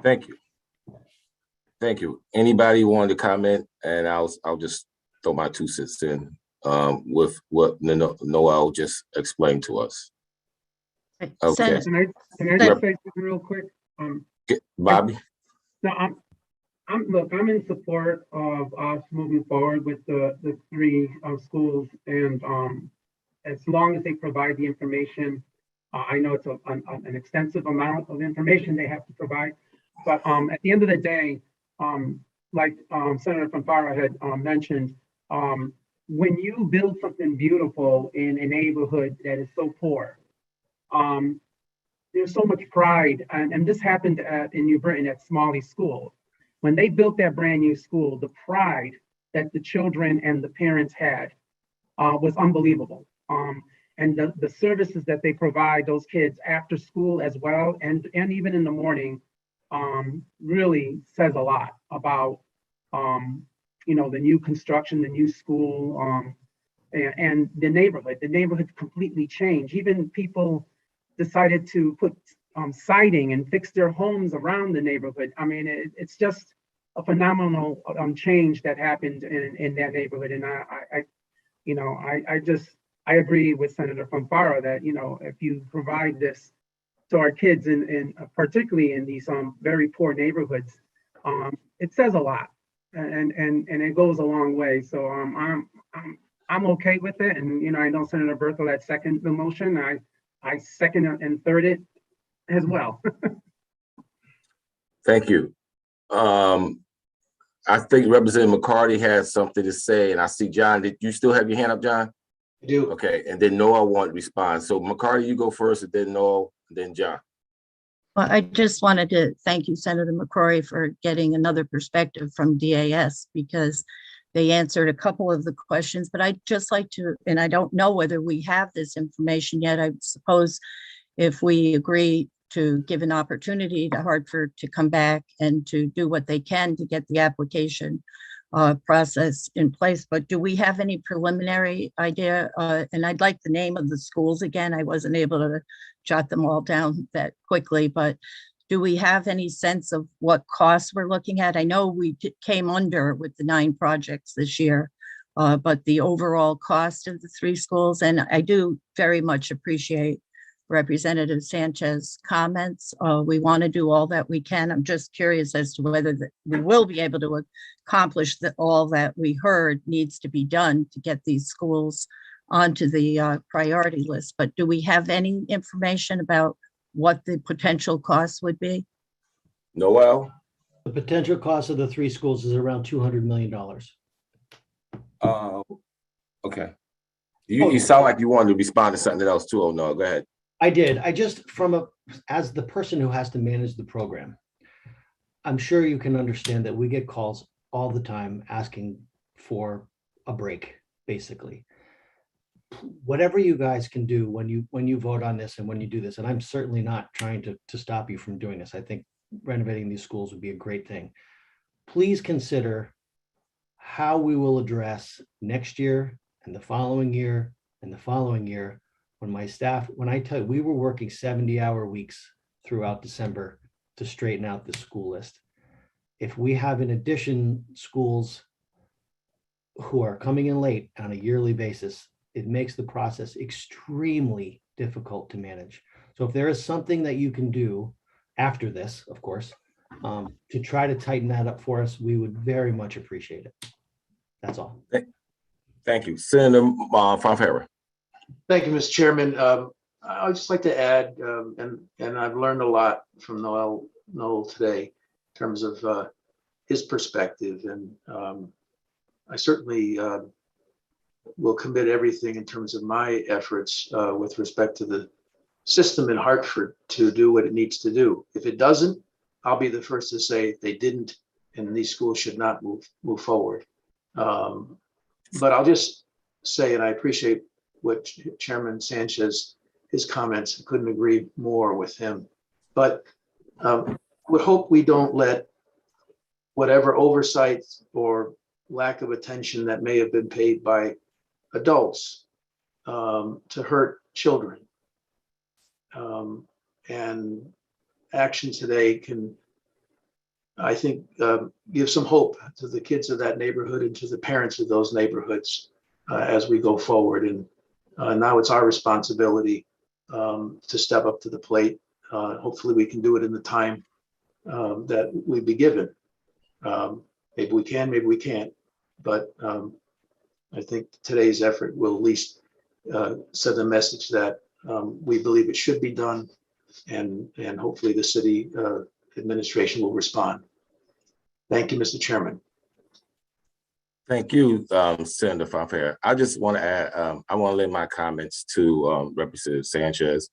A: Thank you. Thank you. Anybody want to comment? And I'll just throw my 2 cents in with what Noel just explained to us. Okay.
B: Can I just say something real quick?
A: Bobby?
B: No, I'm in support of us moving forward with the 3 schools, and as long as they provide the information. I know it's an extensive amount of information they have to provide, but at the end of the day, like Senator Fanfara had mentioned, when you build something beautiful in a neighborhood that is so poor, there's so much pride, and this happened in New Britain at Smalley School. When they built that brand new school, the pride that the children and the parents had was unbelievable. And the services that they provide those kids after school as well, and even in the morning, really says a lot about the new construction, the new school, and the neighborhood. The neighborhood completely changed. Even people decided to put siding and fix their homes around the neighborhood. I mean, it's just a phenomenal change that happened in that neighborhood. And I agree with Senator Fanfara that, if you provide this to our kids, and particularly in these very poor neighborhoods, it says a lot, and it goes a long way. So I'm okay with it. And I know Senator Berthel had seconded the motion. I second and third it as well.
A: Thank you. I think Representative McCarty has something to say, and I see John. Did you still have your hand up, John?
J: I do.
A: Okay, and then Noel won't respond. So McCarty, you go first, and then Noel, and then John.
D: Well, I just wanted to thank you, Senator McCrory, for getting another perspective from DAS, because they answered a couple of the questions, but I'd just like to, and I don't know whether we have this information yet. I suppose if we agree to give an opportunity to Hartford to come back and to do what they can to get the application process in place. But do we have any preliminary idea? And I'd like the name of the schools again. I wasn't able to jot them all down that quickly, but do we have any sense of what costs we're looking at? I know we came under with the 9 projects this year, but the overall cost of the 3 schools, and I do very much appreciate Representative Sanchez's comments. We want to do all that we can. I'm just curious as to whether we will be able to accomplish all that we heard needs to be done to get these schools onto the priority list. But do we have any information about what the potential costs would be?
A: Noel?
E: The potential cost of the 3 schools is around $200 million.
A: Okay. You sound like you wanted to respond to something else too. Oh, no, go ahead.
E: I did. I just, as the person who has to manage the program, I'm sure you can understand that we get calls all the time asking for a break, basically. Whatever you guys can do when you vote on this and when you do this, and I'm certainly not trying to stop you from doing this. I think renovating these schools would be a great thing. Please consider how we will address next year and the following year and the following year. When I tell you, we were working 70-hour weeks throughout December to straighten out the school list. If we have in addition schools who are coming in late on a yearly basis, it makes the process extremely difficult to manage. So if there is something that you can do after this, of course, to try to tighten that up for us, we would very much appreciate it. That's all.
A: Thank you. Senator Fanfara.
J: Thank you, Mr. Chairman. I'd just like to add, and I've learned a lot from Noel today in terms of his perspective, and I certainly will commit everything in terms of my efforts with respect to the system in Hartford to do what it needs to do. If it doesn't, I'll be the first to say they didn't, and these schools should not move forward. But I'll just say, and I appreciate what Chairman Sanchez, his comments, I couldn't agree more with him. But would hope we don't let whatever oversight or lack of attention that may have been paid by adults to hurt children. And action today can, I think, give some hope to the kids of that neighborhood and to the parents of those neighborhoods as we go forward. And now it's our responsibility to step up to the plate. Hopefully we can do it in the time that we'd be given. Maybe we can, maybe we can't. But I think today's effort will at least send a message that we believe it should be done, and hopefully the city administration will respond. Thank you, Mr. Chairman.
A: Thank you, Senator Fanfare. I just want to add, I want to lend my comments to Representative Sanchez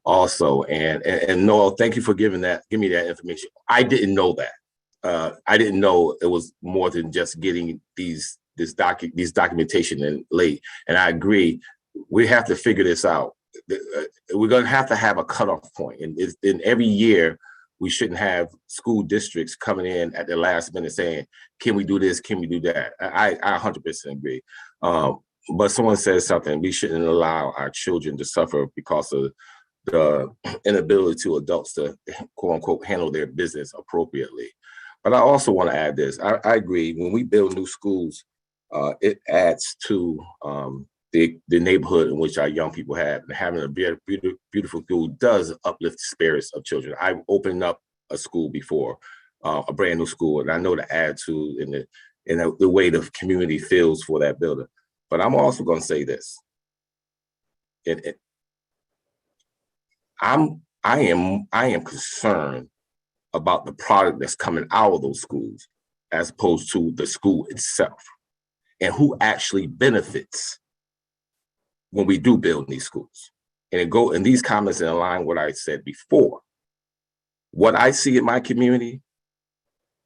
A: also. And Noel, thank you for giving me that information. I didn't know that. I didn't know it was more than just getting these documentation in late. And I agree, we have to figure this out. We're going to have a cutoff point. And in every year, we shouldn't have school districts coming in at the last minute saying, can we do this? Can we do that? I 100% agree. But someone says something, we shouldn't allow our children to suffer because of the inability to adults to, quote unquote, handle their business appropriately. But I also want to add this. I agree, when we build new schools, it adds to the neighborhood in which our young people have. And having a beautiful school does uplift the spirits of children. I've opened up a school before, a brand new school, and I know the attitude and the way the community feels for that building. But I'm also going to say this. I am concerned about the product that's coming out of those schools as opposed to the school itself, and who actually benefits when we do build these schools. And these comments in line with what I said before. What I see in my community,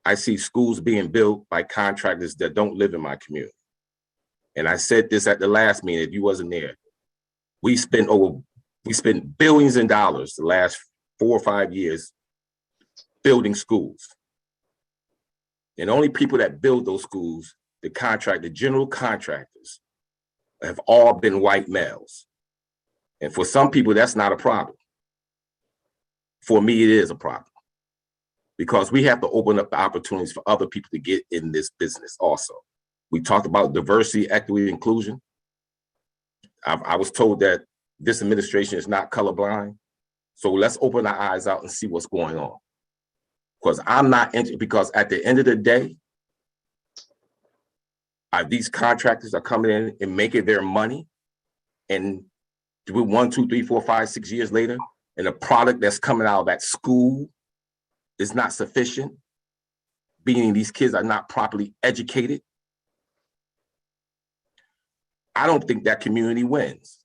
A: I see schools being built by contractors that don't live in my community. And I said this at the last meeting, if you wasn't there. We spent billions of dollars the last 4 or 5 years building schools. And only people that build those schools, the general contractors, have all been white males. And for some people, that's not a problem. For me, it is a problem, because we have to open up the opportunities for other people to get in this business also. We talked about diversity, equity, inclusion. I was told that this administration is not colorblind. So let's open our eyes out and see what's going on. Because at the end of the day, these contractors are coming in and making their money, and 1, 2, 3, 4, 5, 6 years later, and the product that's coming out of that school is not sufficient, meaning these kids are not properly educated. I don't think that community wins.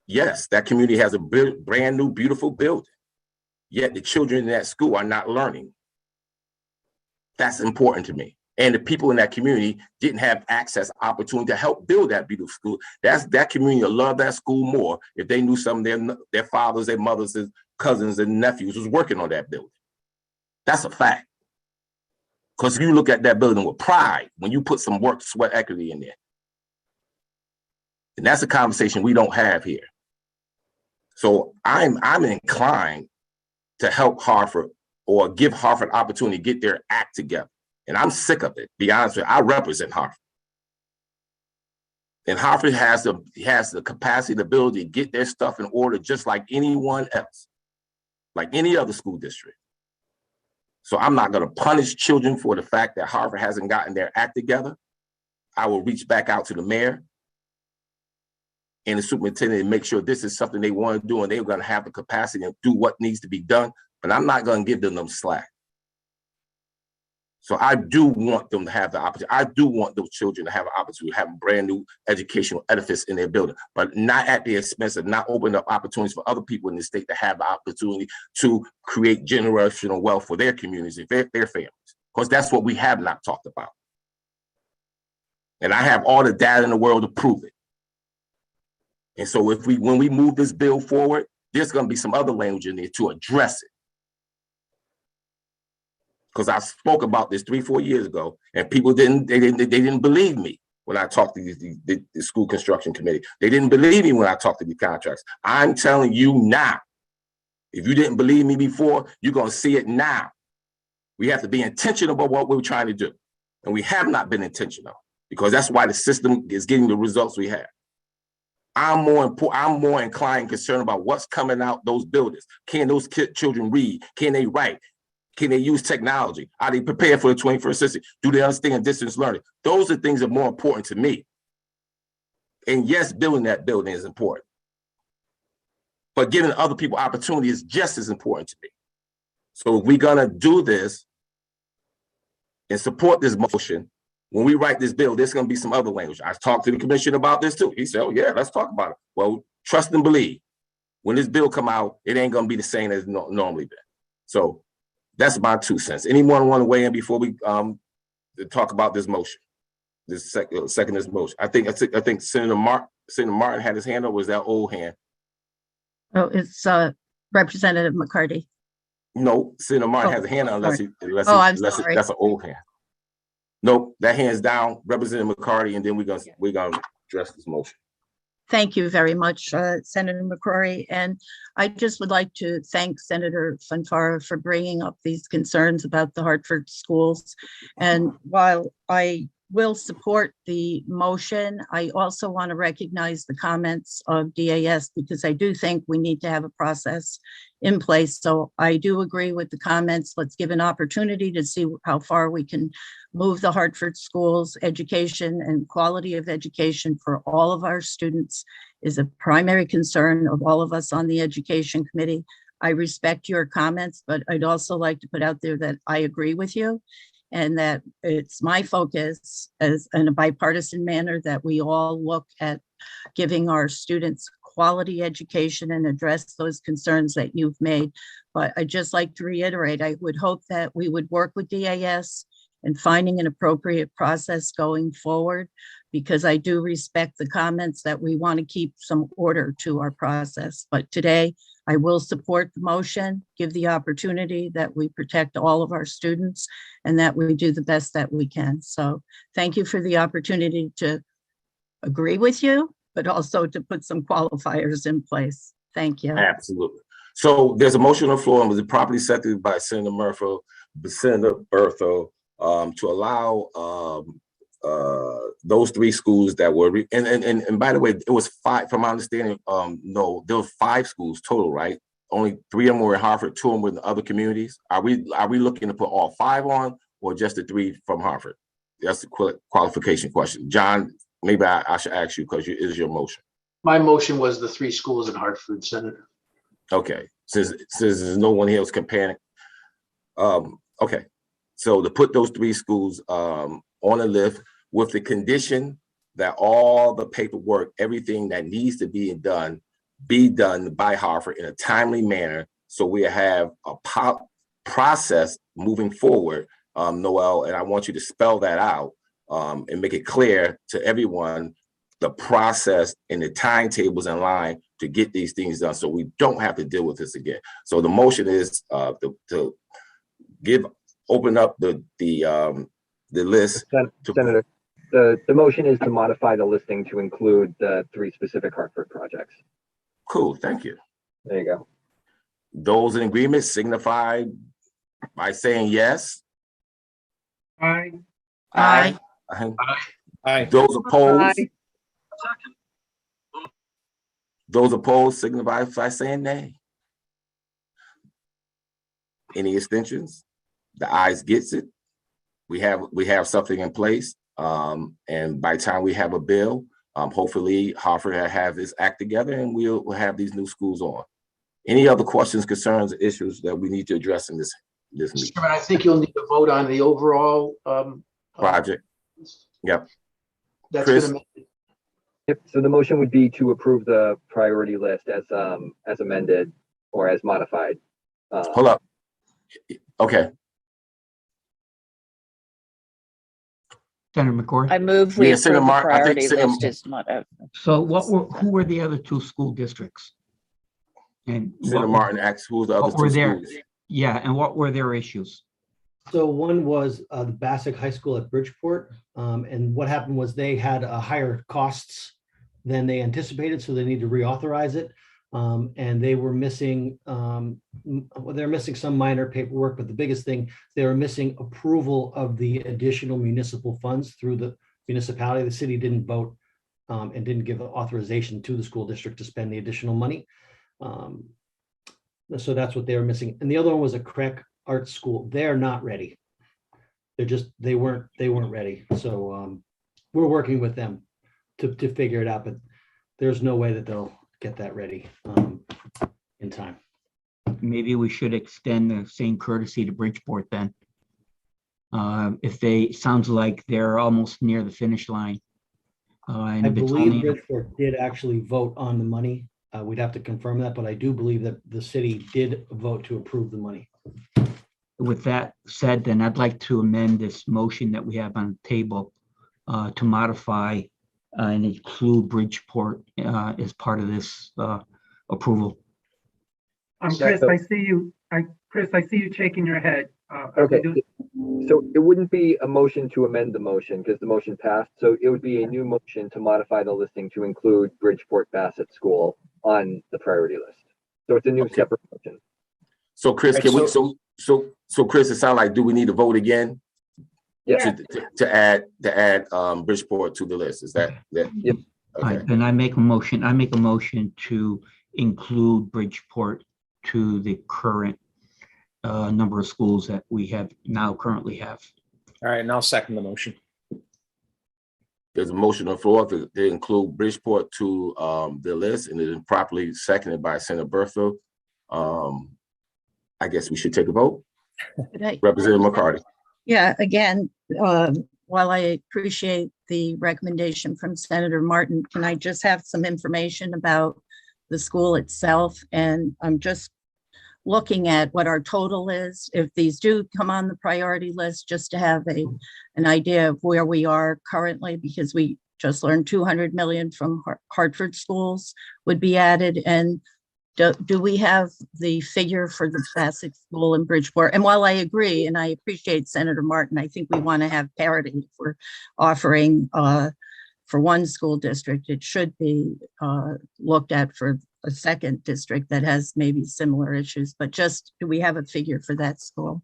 A: Yes, that community has a brand new, beautiful building, yet the children in that school are not learning. That's important to me. And the people in that community didn't have access, opportunity to help build that beautiful school. That community will love that school more if they knew some of their fathers, their mothers, their cousins, and nephews was working on that building. That's a fact. Because you look at that building with pride when you put some work, sweat, equity in there. And that's a conversation we don't have here. So I'm inclined to help Hartford, or give Hartford opportunity to get their act together. And I'm sick of it, be honest with you. I represent Hartford. And Hartford has the capacity, the ability to get their stuff in order just like anyone else, like any other school district. So I'm not going to punish children for the fact that Hartford hasn't gotten their act together. I will reach back out to the mayor and the superintendent and make sure this is something they want to do and they're going to have the capacity to do what needs to be done. But I'm not going to give them slack. So I do want them to have the opportunity. I do want those children to have an opportunity to have a brand new educational edifice in their building, but not at the expense of not opening up opportunities for other people in the state to have the opportunity to create generational wealth for their communities and their families, because that's what we have not talked about. And I have all the data in the world to prove it. And so when we move this bill forward, there's going to be some other language in there to address it. Because I spoke about this 3-4 years ago, and people didn't believe me when I talked to the school construction committee. They didn't believe me when I talked to the contracts. I'm telling you now, if you didn't believe me before, you're going to see it now. We have to be intentional about what we're trying to do. And we have not been intentional, because that's why the system is getting the results we have. I'm more inclined and concerned about what's coming out those buildings. Can those children read? Can they write? Can they use technology? Are they prepared for the 21st century? Do they understand distance learning? Those are things that are more important to me. And yes, building that building is important, but giving other people opportunity is just as important to me. So if we're gonna do this and support this motion, when we write this bill, there's gonna be some other language. I talked to the commissioner about this too. He said, oh yeah, let's talk about it. Well, trust and believe. When this bill come out, it ain't gonna be the same as normally been. So that's my 2 cents. Anyone want to weigh in before we talk about this motion? This second this motion. I think Senator Martin had his hand up. Was that old hand?
D: Oh, it's Representative McCarty.
A: No, Senator Martin has a hand up unless
D: sorry.
A: That's an old hand. Nope, that hand's down. Representative McCarty, and then we're gonna address this motion.
D: Thank you very much, Senator McCrory. And I just would like to thank Senator Fanfara for bringing up these concerns about the Hartford schools. And while I will support the motion, I also want to recognize the comments of DAS, because I do think we need to have a process in place. So I do agree with the comments. Let's give an opportunity to see how far we can move the Hartford schools. Education and quality of education for all of our students is a primary concern of all of us on the education committee. I respect your comments, but I'd also like to put out there that I agree with you, and that it's my focus as in a bipartisan manner that we all look at giving our students quality education and address those concerns that you've made. But I'd just like to reiterate, I would hope that we would work with DAS in finding an appropriate process going forward, because I do respect the comments that we want to keep some order to our process. But today, I will support the motion, give the opportunity that we protect all of our students and that we do the best that we can. So thank you for the opportunity to agree with you, but also to put some qualifiers in place. Thank you.
A: Absolutely. So there's a motion on the floor, and was properly seconded by Senator Bertho to allow those 3 schools that were and by the way, it was 5 from my understanding. No, there were 5 schools total, right? Only 3 of them were in Hartford, 2 of them were in other communities. Are we looking to put all 5 on, or just the 3 from Hartford? That's the qualification question. John, maybe I should ask you, because it is your motion.
J: My motion was the 3 schools in Hartford, Senator.
A: Okay, since there's no one else comparing. Okay, so to put those 3 schools on a list with the condition that all the paperwork, everything that needs to be done by Hartford in a timely manner, so we have a process moving forward, Noel, and I want you to spell that out and make it clear to everyone, the process and the timetables in line to get these things done, so we don't have to deal with this again. So the motion is to open up the list.
L: Senator, the motion is to modify the listing to include the 3 specific Hartford projects.
A: Cool, thank you.
L: There you go.
A: Those in agreement signify by saying yes.
B: Aye.
D: Aye.
H: Aye.
A: Those opposed?
F: Aye.
A: Those opposed signify by saying nay. Any extensions? The ayes gets it. We have something in place, and by the time we have a bill, Hopefully Hartford will have this act together and we'll have these new schools on. Any other questions, concerns, issues that we need to address in this meeting?
J: Chairman, I think you'll need to vote on the overall
A: Project. Yep.
J: That's
A: Chris?
J: gonna make
L: Yep, so the motion would be to approve the priority list as amended or as modified.
A: Hold up. Okay.
K: Senator McCory.
G: I move we
A: Yeah, Senator
G: approve the
A: Martin, I think
G: priority
A: Senator-
G: list is not,
K: So who were the other two school districts? And
A: Senator
K: what-
A: Martin asked who's the other
K: what were
A: two
K: their-
A: schools?
K: Yeah, and what were their issues?
E: So one was the Bassick High School at Bridgeport. And what happened was they had higher costs than they anticipated, so they need to reauthorize it. And they were missing, they're missing some minor paperwork, but the biggest thing, they were missing approval of the additional municipal funds through the municipality. The city didn't vote and didn't give authorization to the school district to spend the additional money. So that's what they were missing. And the other one was a Craig Art School. They're not ready. They weren't ready. So we're working with them to figure it out, but there's no way that they'll get that ready in time.
K: Maybe we should extend the same courtesy to Bridgeport then. Sounds like they're almost near the finish line. And
E: I
K: if it's
E: believe
K: only-
E: Bridgeport did actually vote on the money. We'd have to confirm that, but I do believe that the city did vote to approve the money.
K: With that said, then I'd like to amend this motion that we have on the table to modify and include Bridgeport as part of this approval.
B: Chris, I see you. Chris, I see you shaking your head.
L: Okay, so it wouldn't be a motion to amend the motion because the motion passed. So it would be a new motion to modify the listing to include Bridgeport Bassett School on the priority list. So it's a new separate motion.
A: So Chris,
H: Right,
A: can we, so Chris, it sounds like, do we need to vote again?
L: Yeah.
A: To add Bridgeport to the list? Is that?
L: Yep.
K: All right,
A: Okay.
K: then I make a motion to include Bridgeport to the current number of schools that we currently have.
H: All right, and I'll second the motion.
A: There's a motion on the floor to include Bridgeport to the list, and it is properly seconded by Senator Bertha. I guess we should take a vote. Representative McCarty.
D: Yeah, again, while I appreciate the recommendation from Senator Martin, can I just have some information about the school itself? And I'm just looking at what our total is, if these do come on the priority list, just to have an idea of where we are currently, because we just learned 200 million from Hartford schools would be added. And do we have the figure for the Bassick School in Bridgeport? And while I agree, and I appreciate Senator Martin, I think we want to have parity. If we're offering for one school district, it should be looked at for a second district that has maybe similar issues, but just, do we have a figure for that school?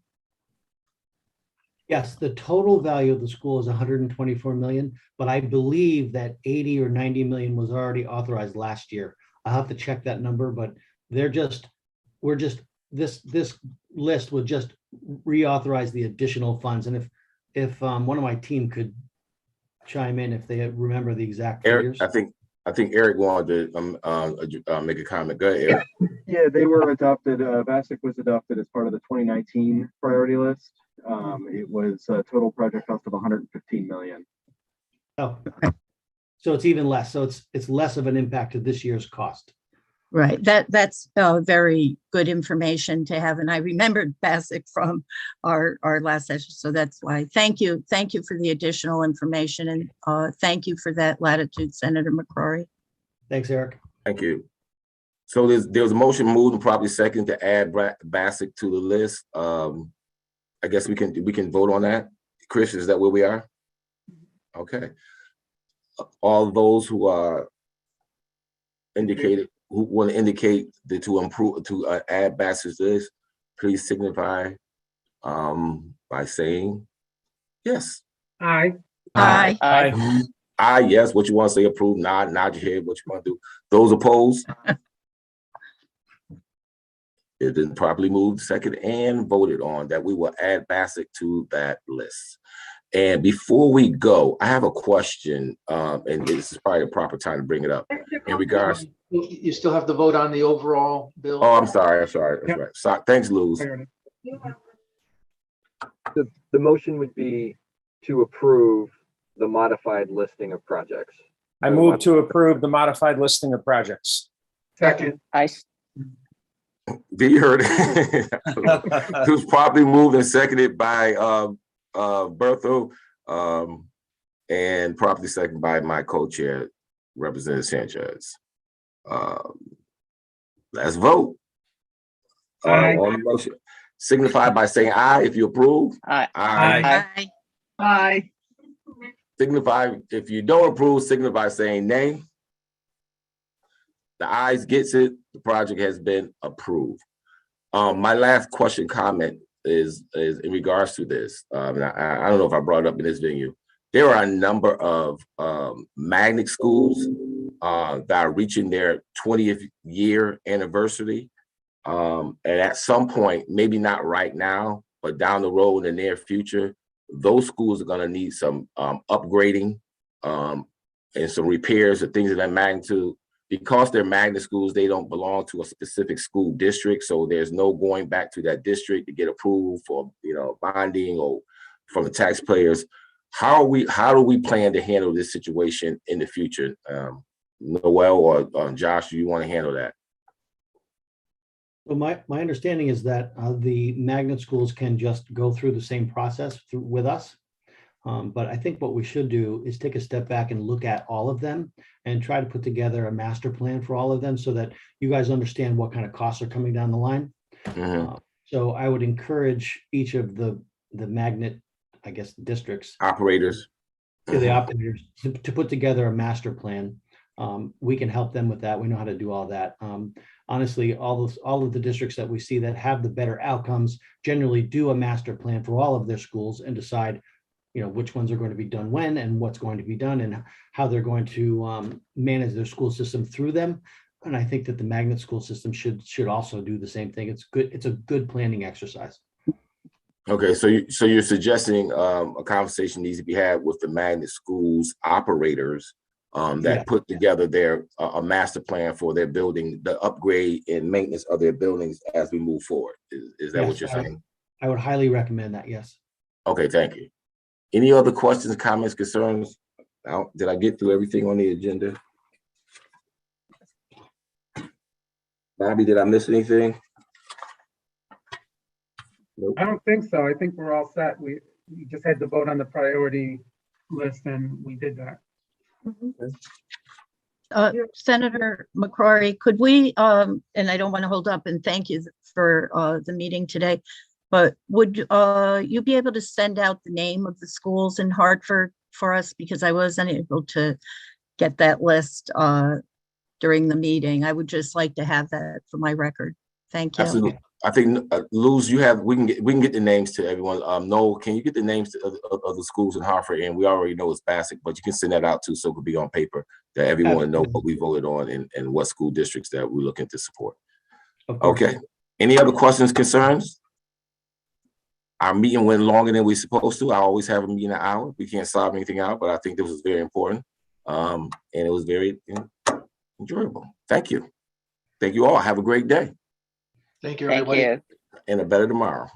E: Yes, the total value of the school is 124 million, but I believe that 80 or 90 million was already authorized last year. I'll have to check that number, but this list would just reauthorize the additional funds. And if one of my team could chime in if they remember the exact figures.
A: Eric, I think Eric wanted to make a comment. Go ahead, Eric.
I: Yeah, they were adopted. Bassick was adopted as part of the 2019 priority list. It was a total project cost of 115 million.
E: Oh, so it's even less. So it's less of an impact to this year's cost.
D: Right, that's very good information to have. And I remembered Bassick from our last session. So that's why, thank you for the additional information. And thank you for that latitude, Senator McCrory.
E: Thanks, Eric.
A: Thank you. So there's a motion moved and probably second to add Bassick to the list. I guess we can vote on that. Chris, is that where we are? Okay. All those who are who want to indicate that to add Bassick to this, please signify by saying yes.
B: Aye.
D: Aye.
H: Aye.
A: Aye, yes. What you want to say, approve, nod your head, what you want to do. Those opposed? It been properly moved, second, and voted on that we will add Bassick to that list. And before we go, I have a question, and this is probably the proper time to bring it up in regards.
J: You still have to vote on the overall bill.
A: Oh, I'm sorry. That's right. So, thanks, Luz.
L: The motion would be to approve the modified listing of projects.
H: I move to approve the modified listing of projects.
B: Second.
A: Did you heard it? It was properly moved and seconded by Bertho, and properly seconded by my co-chair, Representative Sanchez. Let's vote. On the motion. Signify by saying aye if you approve.
G: Aye.
A: Aye.
F: Aye.
A: Signify if you don't approve, signify by saying nay. The ayes gets it. The project has been approved. My last comment is in regards to this. And I don't know if I brought it up in this venue. There are a number of magnet schools that are reaching their 20th year anniversary. And at some point, maybe not right now, but down the road in the near future, those schools are going to need some upgrading and some repairs or things of that magnitude. Because they're magnet schools, they don't belong to a specific school district. So there's no going back to that district to get approval for, bonding or from the taxpayers. How do we plan to handle this situation in the future? Noel or Josh, do you want to handle that?
E: Well, my understanding is that the magnet schools can just go through the same process with us. But I think what we should do is take a step back and look at all of them and try to put together a master plan for all of them so that you guys understand what kind of costs are coming down the line. So I would encourage each of the magnet, I guess, districts.
A: Operators.
E: The operators to put together a master plan. We can help them with that. We know how to do all that. Honestly, all of the districts that we see that have the better outcomes generally do a master plan for all of their schools and decide which ones are going to be done when and what's going to be done and how they're going to manage their school system through them. And I think that the magnet school system should also do the same thing. It's good. It's a good planning exercise.
A: Okay, so you're suggesting a conversation needs to be had with the magnet schools operators that put together a master plan for their building, the upgrade and maintenance of their buildings as we move forward. Is that what you're saying?
E: I would highly recommend that. Yes. Okay,
A: thank you. Any other questions, comments, concerns? Did I get through everything on the agenda? Bobby, did I miss anything? Nope.
B: I don't think so. I think we're all set. We just had to vote on the priority list and we did that.
D: Senator McCrory, could we, and I don't want to hold up, and thank you for the meeting today, but would you be able to send out the name of the schools in Hartford for us? Because I wasn't able to get that list during the meeting. I would just like to have that for my record. Thank you.
A: Absolutely. I think Luz, we can get the names to everyone. Noel, can you get the names of the schools in Hartford? And we already know it's basic, but you can send that out too, so it could be on paper that everyone knows what we voted on and what school districts that we're looking to support. Okay. Any other questions, concerns? Our meeting went longer than we're supposed to. I always have a meeting an hour. We can't solve anything out, but I think this was very important. And it was very enjoyable. Thank you. Thank you all. Have a great day.
J: Thank you, everybody.
G: Thank you.
A: And a better tomorrow.